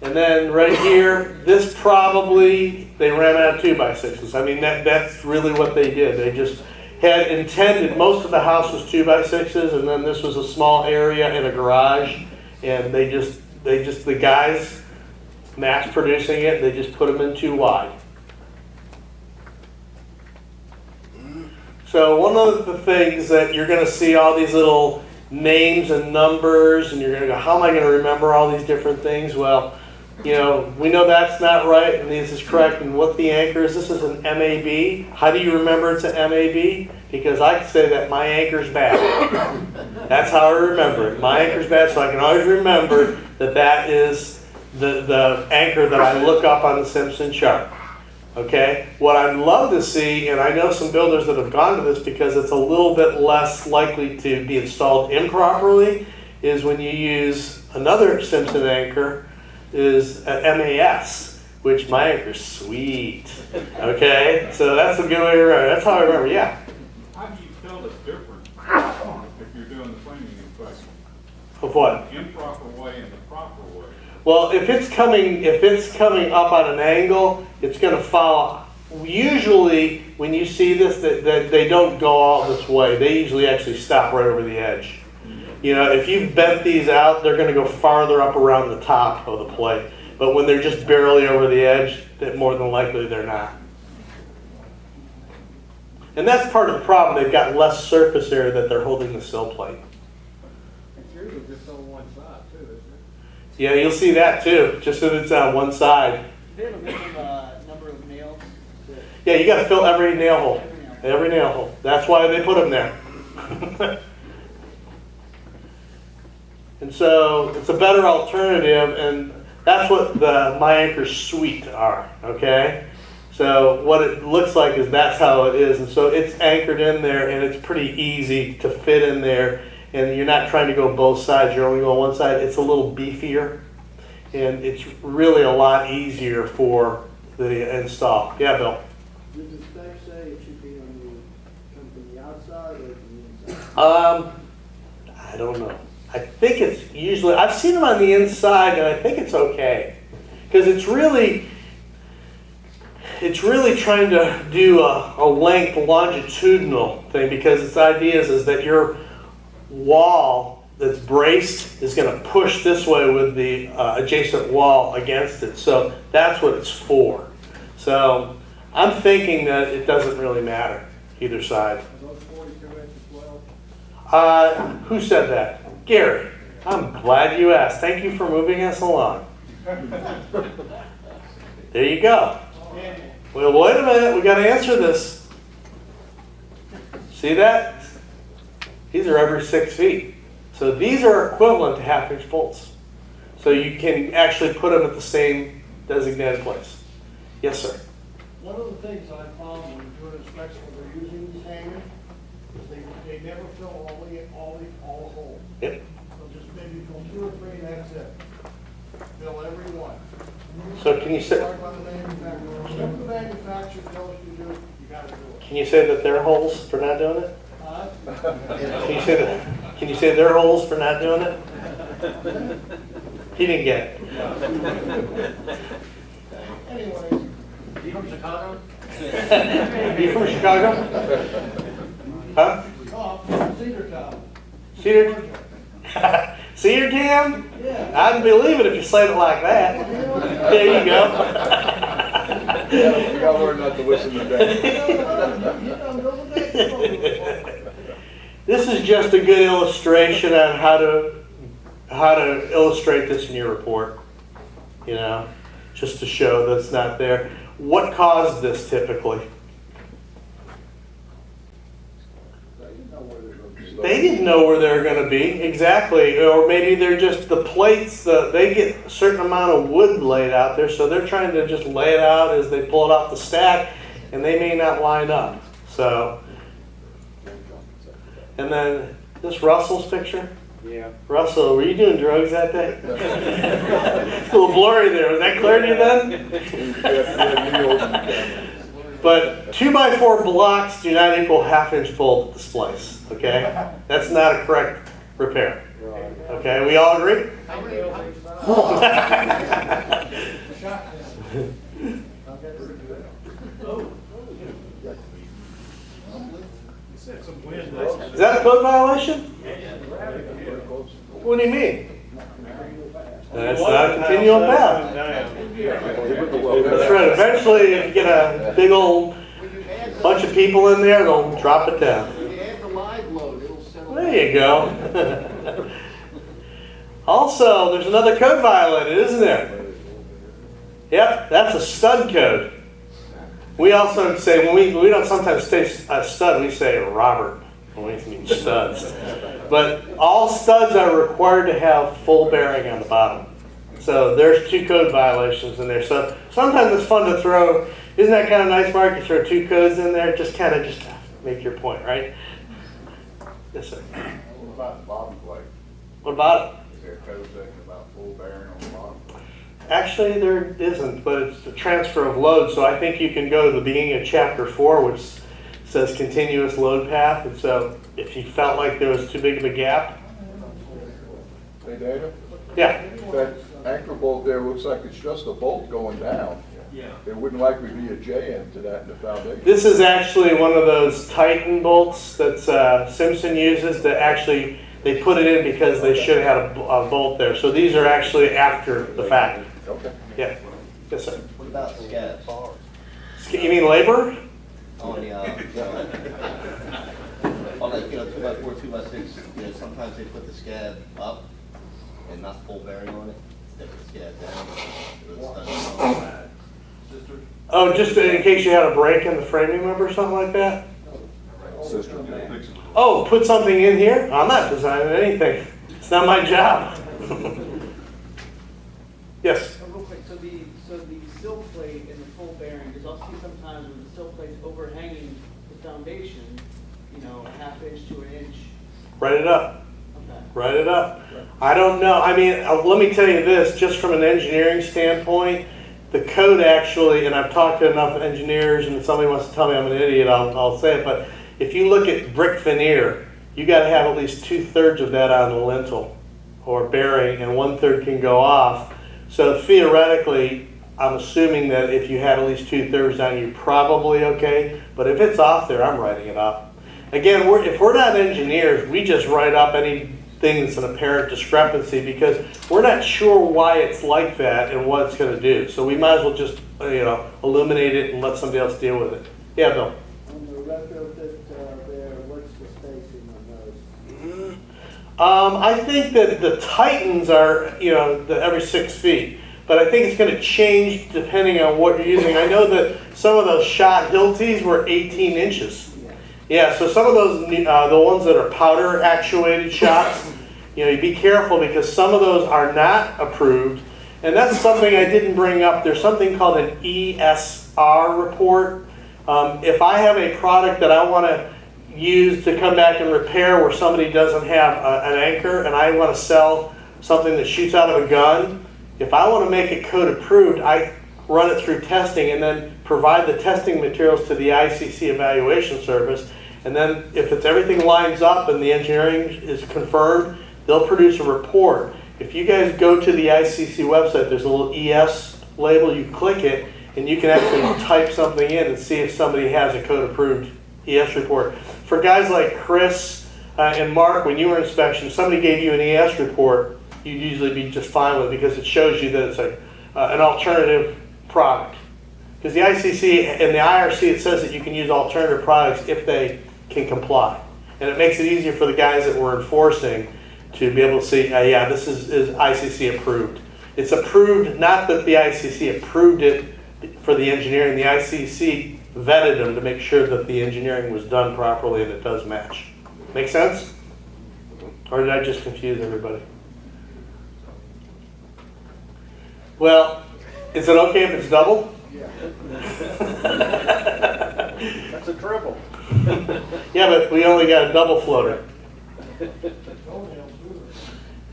And then right here, this probably, they ran out of 2x6s. I mean, that's really what they did. They just had intended, most of the house was 2x6s, and then this was a small area in a garage, and the guys mass producing it, they just put them in 2 wide. So one of the things that you're going to see all these little names and numbers, and you're going to go, how am I going to remember all these different things? Well, we know that's not right, and this is correct. And what the anchor is, this is an MAB. How do you remember it's an MAB? Because I can say that my anchor's bad. That's how I remember it. My anchor's bad, so I can always remember that is the anchor that I look up on the Simpson chart. Okay? What I'd love to see, and I know some builders that have gone to this because it's a little bit less likely to be installed improperly, is when you use another Simpson anchor, is an MAS, which my anchor's sweet. Okay? So that's a good way to remember. That's how I remember, yeah. How do you tell the difference if you're doing the framing inspection? Of what? The improper way and the proper way. Well, if it's coming up on an angle, it's going to follow. Usually, when you see this, that they don't go all this way. They usually actually stop right over the edge. If you've bent these out, they're going to go farther up around the top of the plate. But when they're just barely over the edge, more than likely they're not. And that's part of the problem. They've got less surface area that they're holding the sill plate. It's usually just on one side too, isn't it? Yeah, you'll see that too, just that it's on one side. They have a minimum number of nails. Yeah, you got to fill every nail hole. Every nail hole. That's why they put them there. And so it's a better alternative, and that's what my anchor suite are, okay? So what it looks like is that's how it is, and so it's anchored in there, and it's pretty easy to fit in there, and you're not trying to go both sides, you're only going one side. It's a little beefier, and it's really a lot easier for the install. Yeah, Bill? Does the spec say it should be come from the outside or from the inside? I don't know. I think it's usually, I've seen them on the inside, and I think it's okay. Because it's really trying to do a length longitudinal thing, because its idea is that your wall that's braced is going to push this way with the adjacent wall against it. So that's what it's for. So I'm thinking that it doesn't really matter, either side. Are those 42 inches well? Who said that? Gary. I'm glad you asked. Thank you for moving us along. There you go. Well, wait a minute. We got to answer this. See that? These are every 6 feet. So these are equivalent to 1/2-inch bolts. So you can actually put them at the same designated place. Yes, sir. One of the things I found when doing inspection when they're using these hangers is they never fill all the holes. Yep. So just maybe fill 2 or 3 and that's it. Fill every one. So can you say? Start by the manufacturer. Whatever the manufacturer tells you to do, you gotta do it. Can you say that they're holes for not doing it? Can you say they're holes for not doing it? He didn't get it. Anyways. You from Chicago? You from Chicago? Huh? Cedartown. Cedar Town? Yeah. I'd believe it if you said it like that. There you go. You gotta learn not to listen to that. This is just a good illustration on how to illustrate this in your report. Just to show that it's not there. What caused this typically? They didn't know where they were going to be exactly, or maybe they're just the plates. They get a certain amount of wood laid out there, so they're trying to just lay it out as they pull it off the stack, and they may not line up. So, and then this Russell's picture. Yeah. Russell, were you doing drugs that day? It's a little blurry there. Was that clear to you then? But 2x4 blocks do not equal half-inch bolt at this place. Okay, that's not a correct repair. Okay, we all agree? Is that a code violation? What do you mean? That's not a continuum path. That's right. Eventually, if you get a big old bunch of people in there, they'll drop it down. When you add the live load, it'll settle. There you go. Also, there's another code violated, isn't there? Yep, that's a stud code. We also say, when we don't sometimes say stud, we say Robert. We mean studs. But all studs are required to have full bearing on the bottom. So there's 2 code violations in there. So sometimes it's fun to throw. Isn't that kind of nice, Mark? You throw 2 codes in there, just make your point, right? Yes, sir. What about the bottom plate? What about it? Is there a code section about full bearing on the bottom plate? Actually, there isn't, but it's the transfer of load. So I think you can go to the beginning of chapter 4, which says continuous load path. And so if you felt like there was too big of a gap. Hey, Dana? Yeah. That anchor bolt there looks like it's just a bolt going down. Yeah. There wouldn't likely be a J end to that in the foundation. This is actually one of those Titan bolts that Simpson uses that actually, they put it in because they should have had a bolt there. So these are actually after the fact. Okay. Yeah. Yes, sir. What about scabs? You mean labor? On the, on like, 2x4, 2x6, sometimes they put the scab up and not full bearing on it. They put the scab down. Oh, just in case you had a break in the framing member or something like that? Sister. Oh, put something in here? I'm not designing anything. It's not my job. Yes? Real quick, so the sill plate and the full bearing, because I'll see sometimes when the sill plate's overhanging the foundation, a half inch to an inch. Write it up. Okay. Write it up. I don't know. I mean, let me tell you this, just from an engineering standpoint, the code actually, and I've talked to enough engineers, and if somebody wants to tell me I'm an idiot, I'll say it, but if you look at brick veneer, you got to have at least 2/3 of that on the lintel or bearing, and 1/3 can go off. So theoretically, I'm assuming that if you had at least 2/3 on, you're probably okay. But if it's off there, I'm writing it up. Again, if we're not engineers, we just write up anything that's an apparent discrepancy because we're not sure why it's like that and what it's going to do. So we might as well just illuminate it and let somebody else deal with it. Yeah, Bill. On the retrofit there, what's the spacing on those? I think that the Titans are, every 6 feet. But I think it's going to change depending on what you're using. I know that some of those shot Hiltis were 18 inches. Yeah, so some of those, the ones that are powder actuated shots, you be careful because some of those are not approved. And that's something I didn't bring up. There's something called an ESR report. If I have a product that I want to use to come back and repair where somebody doesn't have an anchor and I want to sell something that shoots out of a gun, if I want to make it code approved, I run it through testing and then provide the testing materials to the ICC evaluation service. And then if everything lines up and the engineering is confirmed, they'll produce a report. If you guys go to the ICC website, there's a little ES label, you click it, and you can actually type something in and see if somebody has a code approved ES report. For guys like Chris and Mark, when you were in inspection, somebody gave you an ES report, you'd usually be just fine with it because it shows you that it's an alternative product. Because the ICC and the IRC, it says that you can use alternative products if they can comply. And it makes it easier for the guys that we're enforcing to be able to see, yeah, this is ICC approved. It's approved, not that the ICC approved it for the engineering, the ICC vetted them to make sure that the engineering was done properly and it does match. Make sense? Or did I just confuse everybody? Well, is it okay if it's double? That's a triple. Yeah, but we only got a double floater.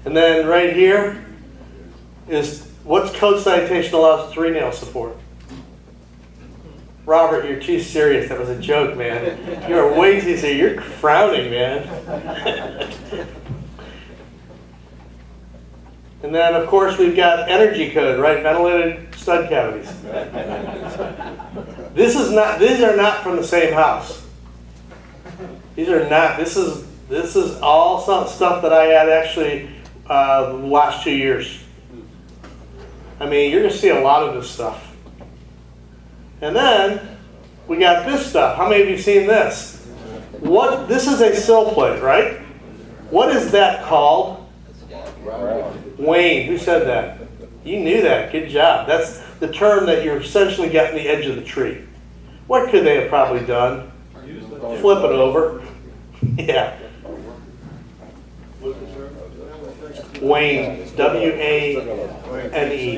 And then right here is what's code citation allows 3 nail support. Robert, you're too serious. That was a joke, man. You're way too serious. You're frowning, man. And then, of course, we've got energy code, right? Ventilated stud cavities. These are not from the same house. These are not. This is all some stuff that I had actually the last 2 years. I mean, you're going to see a lot of this stuff. And then we got this stuff. How many of you seen this? This is a sill plate, right? What is that called? Wayne. Who said that? You knew that. Good job. That's the term that you're essentially getting the edge of the tree. What could they have probably done? Flip it over. Yeah. Wayne. W-A-N-E.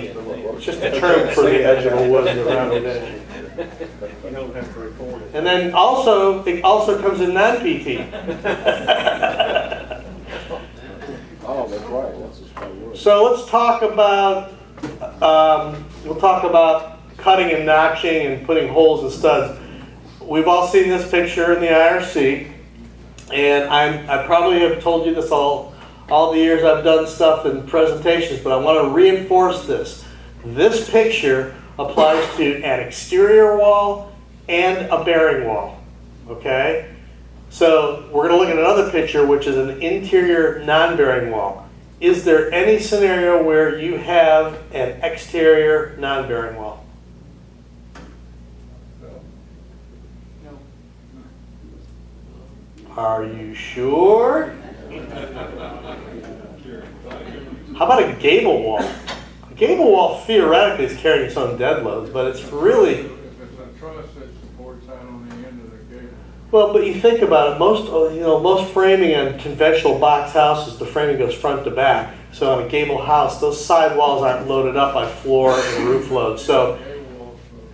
It's just a term for the edge of a wood, the rounded edge. You don't have to record it. And then also, it also comes in non-PT. Oh, that's right. That's just my word. So let's talk about, we'll talk about cutting and notching and putting holes in studs. We've all seen this picture in the IRC, and I probably have told you this all the years I've done stuff in presentations, but I want to reinforce this. This picture applies to an exterior wall and a bearing wall, okay? So we're going to look at another picture, which is an interior non-bearing wall. Is there any scenario where you have an exterior non-bearing wall? No. Are you sure? How about a gable wall? A gable wall theoretically is carrying its own dead loads, but it's really... If it's a truss that supports that on the end of the gable. Well, but you think about it, most framing on conventional box houses, the framing goes front to back. So on a gable house, those side walls aren't loaded up by floor and roof loads. So,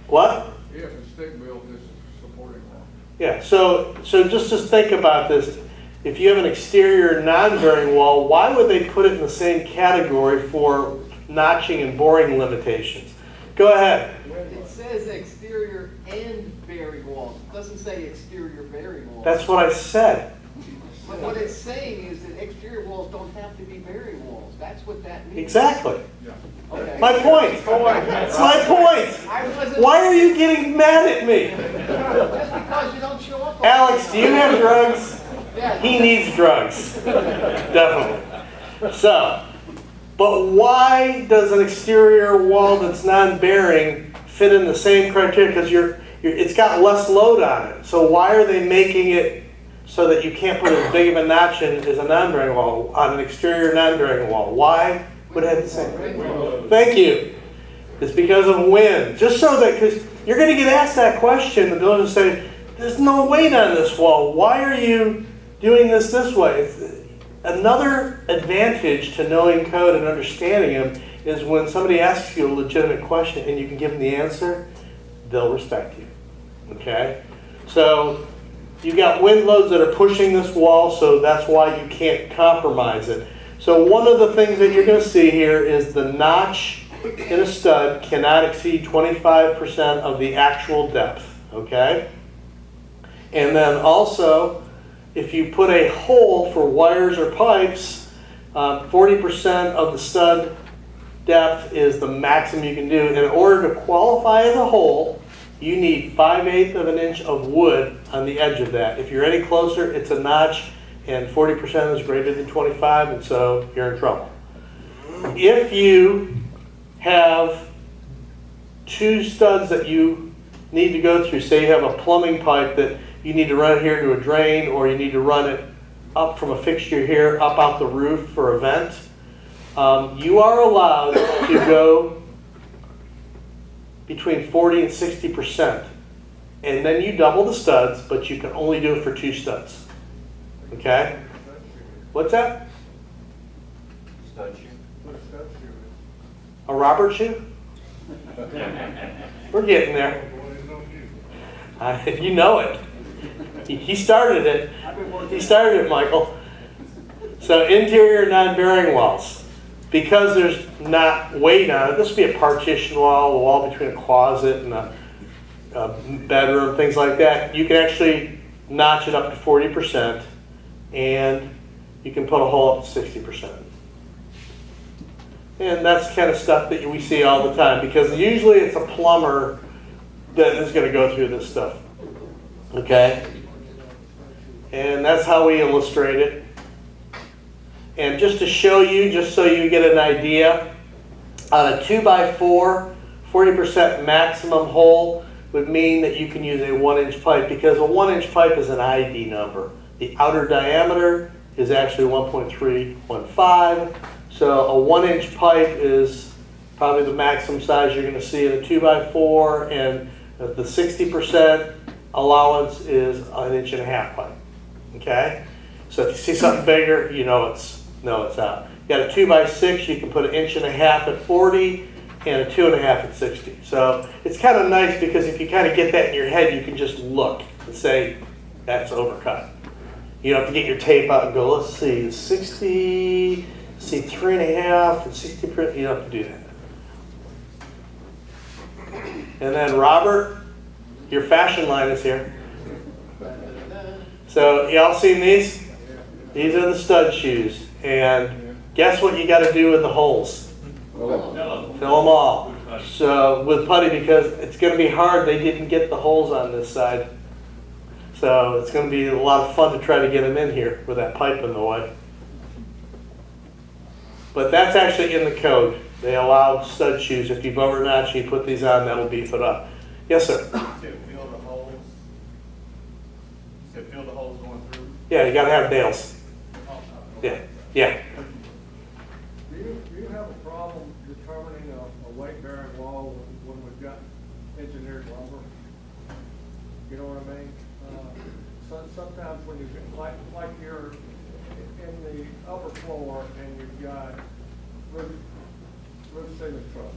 what? If it's stick built, it's supporting that. Yeah, so just think about this. If you have an exterior non-bearing wall, why would they put it in the same category for notching and boring limitations? Go ahead. It says exterior and bearing walls. It doesn't say exterior bearing walls. That's what I said. But what it's saying is that exterior walls don't have to be bearing walls. That's what that means. Exactly. Okay. My point. That's my point. Why are you getting mad at me? Just because you don't show up on Alex, do you have drugs? Yeah. He needs drugs. Definitely. So, but why does an exterior wall that's non-bearing fit in the same criteria? Because it's got less load on it. So why are they making it so that you can't put as big of a notch in as a non-bearing wall on an exterior non-bearing wall? Why would it have the same? Thank you. It's because of wind. Just so that, because you're going to get asked that question, the builder will say, there's no weight on this wall. Why are you doing this way? Another advantage to knowing code and understanding them is when somebody asks you a legitimate question and you can give them the answer, they'll respect you. Okay? So you've got wind loads that are pushing this wall, so that's why you can't compromise it. So one of the things that you're going to see here is the notch in a stud cannot exceed 25% of the actual depth. Okay? And then also, if you put a hole for wires or pipes, 40% of the stud depth is the maximum you can do. In order to qualify as a hole, you need 5/8 of an inch of wood on the edge of that. If you're any closer, it's a notch, and 40% is greater than 25, and so you're in trouble. If you have 2 studs that you need to go through, say you have a plumbing pipe that you need to run here to a drain, or you need to run it up from a fixture here, up out the roof for a vent, you are allowed to go between 40 and 60%. And then you double the studs, but you can only do it for 2 studs. Okay? What's that? Stud shoe? Put a stud shoe A Robert shoe? We're getting there. You know it. He started it. He started it, Michael. So interior non-bearing walls. Because there's not weight on it, this would be a partition wall, a wall between a closet and a bedroom, things like that. You can actually notch it up to 40%, and you can put a hole up to 60%. And that's kind of stuff that we see all the time, because usually it's a plumber that is going to go through this stuff. Okay? And that's how we illustrate it. And just to show you, just so you get an idea, on a 2x4, 40% maximum hole would mean that you can use a 1-inch pipe, because a 1-inch pipe is an ID number. The outer diameter is actually 1.315. So a 1-inch pipe is probably the maximum size you're going to see in a 2x4, and the 60% allowance is an 1.5-inch pipe. Okay? So if you see something bigger, you know it's out. You got a 2x6, you can put an 1.5 inches at 40 and a 2.5 at 60. So it's kind of nice, because if you kind of get that in your head, you can just look and say, that's overcut. You don't have to get your tape out and go, let's see, 60, see 3.5 and 60%. You don't have to do that. And then Robert, your fashion line is here. So y'all seen these? These are the stud shoes. And guess what you got to do with the holes? Fill them all. So with putty, because it's going to be hard, they didn't get the holes on this side. So it's going to be a lot of fun to try to get them in here with that pipe in the way. But that's actually in the code. They allow stud shoes. If you've overnotched, you put these on, that'll beef it up. Yes, sir? Fill the holes. Fill the holes going through. Yeah, you got to have nails. Yeah, yeah. Do you have a problem determining a weight-bearing wall when we've got engineered lumber? You know what I mean? Sometimes when you get, like you're in the upper floor and you've got roof ceiling truss,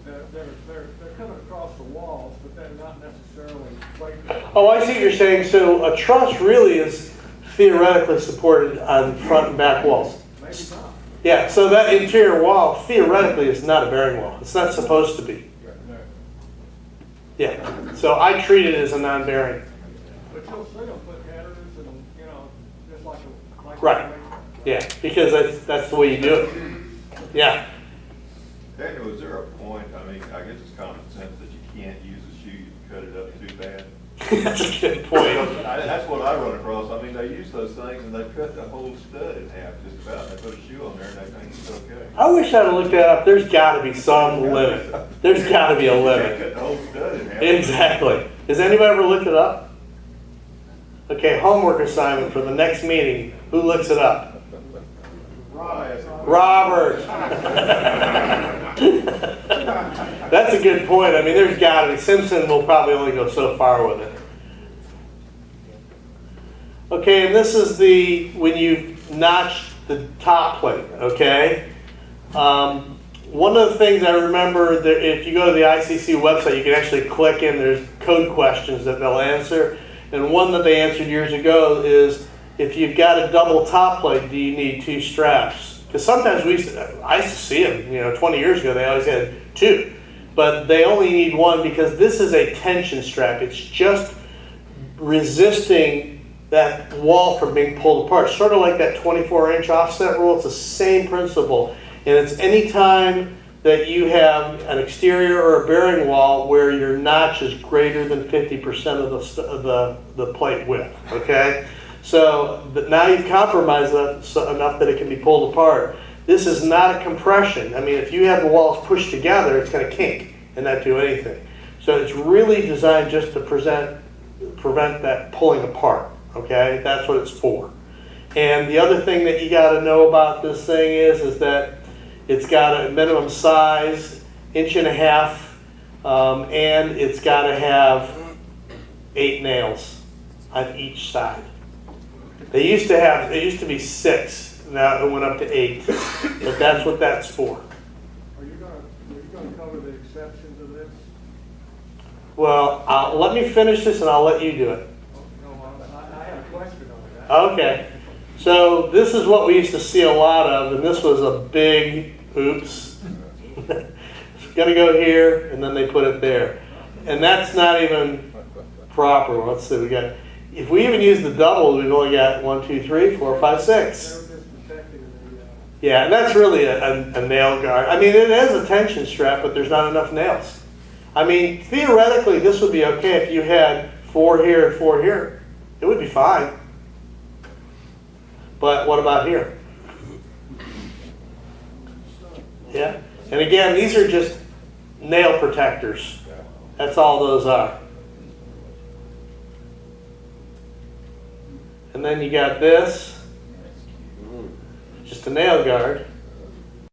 they're coming across the walls, but they're not necessarily weight. Oh, I see what you're saying. So a truss really is theoretically supported on front and back walls. Maybe not. Yeah, so that interior wall theoretically is not a bearing wall. It's not supposed to be. Yeah, so I treat it as a non-bearing. But you'll see them put headers and, you know, just like Right. Yeah, because that's the way you do it. Yeah. Daniel, is there a point, I mean, I guess it's common sense that you can't use a shoe, you cut it up too bad? That's a good point. That's what I run across. I mean, they use those things and they cut the whole stud in half just about. They put a shoe on there and they think it's okay. I wish I'd have looked that up. There's got to be some limit. There's got to be a You limit. can't cut the whole stud in half. Exactly. Has anybody ever looked it up? Okay, homework assignment for the next meeting. Who looks it up? Robert. That's a good point. I mean, there's got to be. Simpson will probably only go so far with it. Okay, and this is when you notch the top plate, okay? One of the things I remember, that if you go to the ICC website, you can actually click in, there's code questions that they'll answer. And one that they answered years ago is, if you've got a double top plate, do you need 2 straps? Because sometimes I used to see them, 20 years ago, they always had 2. But they only need 1 because this is a tension strap. It's just resisting that wall from being pulled apart. Sort of like that 24-inch offset rule. It's the same principle. And it's any time that you have an exterior or a bearing wall where your notch is greater than 50% of the plate width, okay? So now you've compromised enough that it can be pulled apart. This is not a compression. I mean, if you have the walls pushed together, it's going to kink and not do anything. So it's really designed just to prevent that pulling apart, okay? That's what it's for. And the other thing that you got to know about this thing is that it's got a minimum size, 1.5 inches, and it's got to have 8 nails on each side. It used to be 6. Now it went up to 8, but that's what that's for. Are you gonna cover the exception to this? Well, let me finish this and I'll let you do it. No, I have a question on that. Okay. So this is what we used to see a lot of, and this was a big oops. It's gonna go here, and then they put it there. And that's not even proper. Let's see, we got, if we even use the double, we've only got 1, 2, 3, 4, 5, 6. Yeah, and that's really a nail guard. I mean, it is a tension strap, but there's not enough nails. I mean, theoretically, this would be okay if you had 4 here and 4 here. It would be fine. But what about here? Yeah, and again, these are just nail protectors. That's all those are. And then you got this, just a nail guard.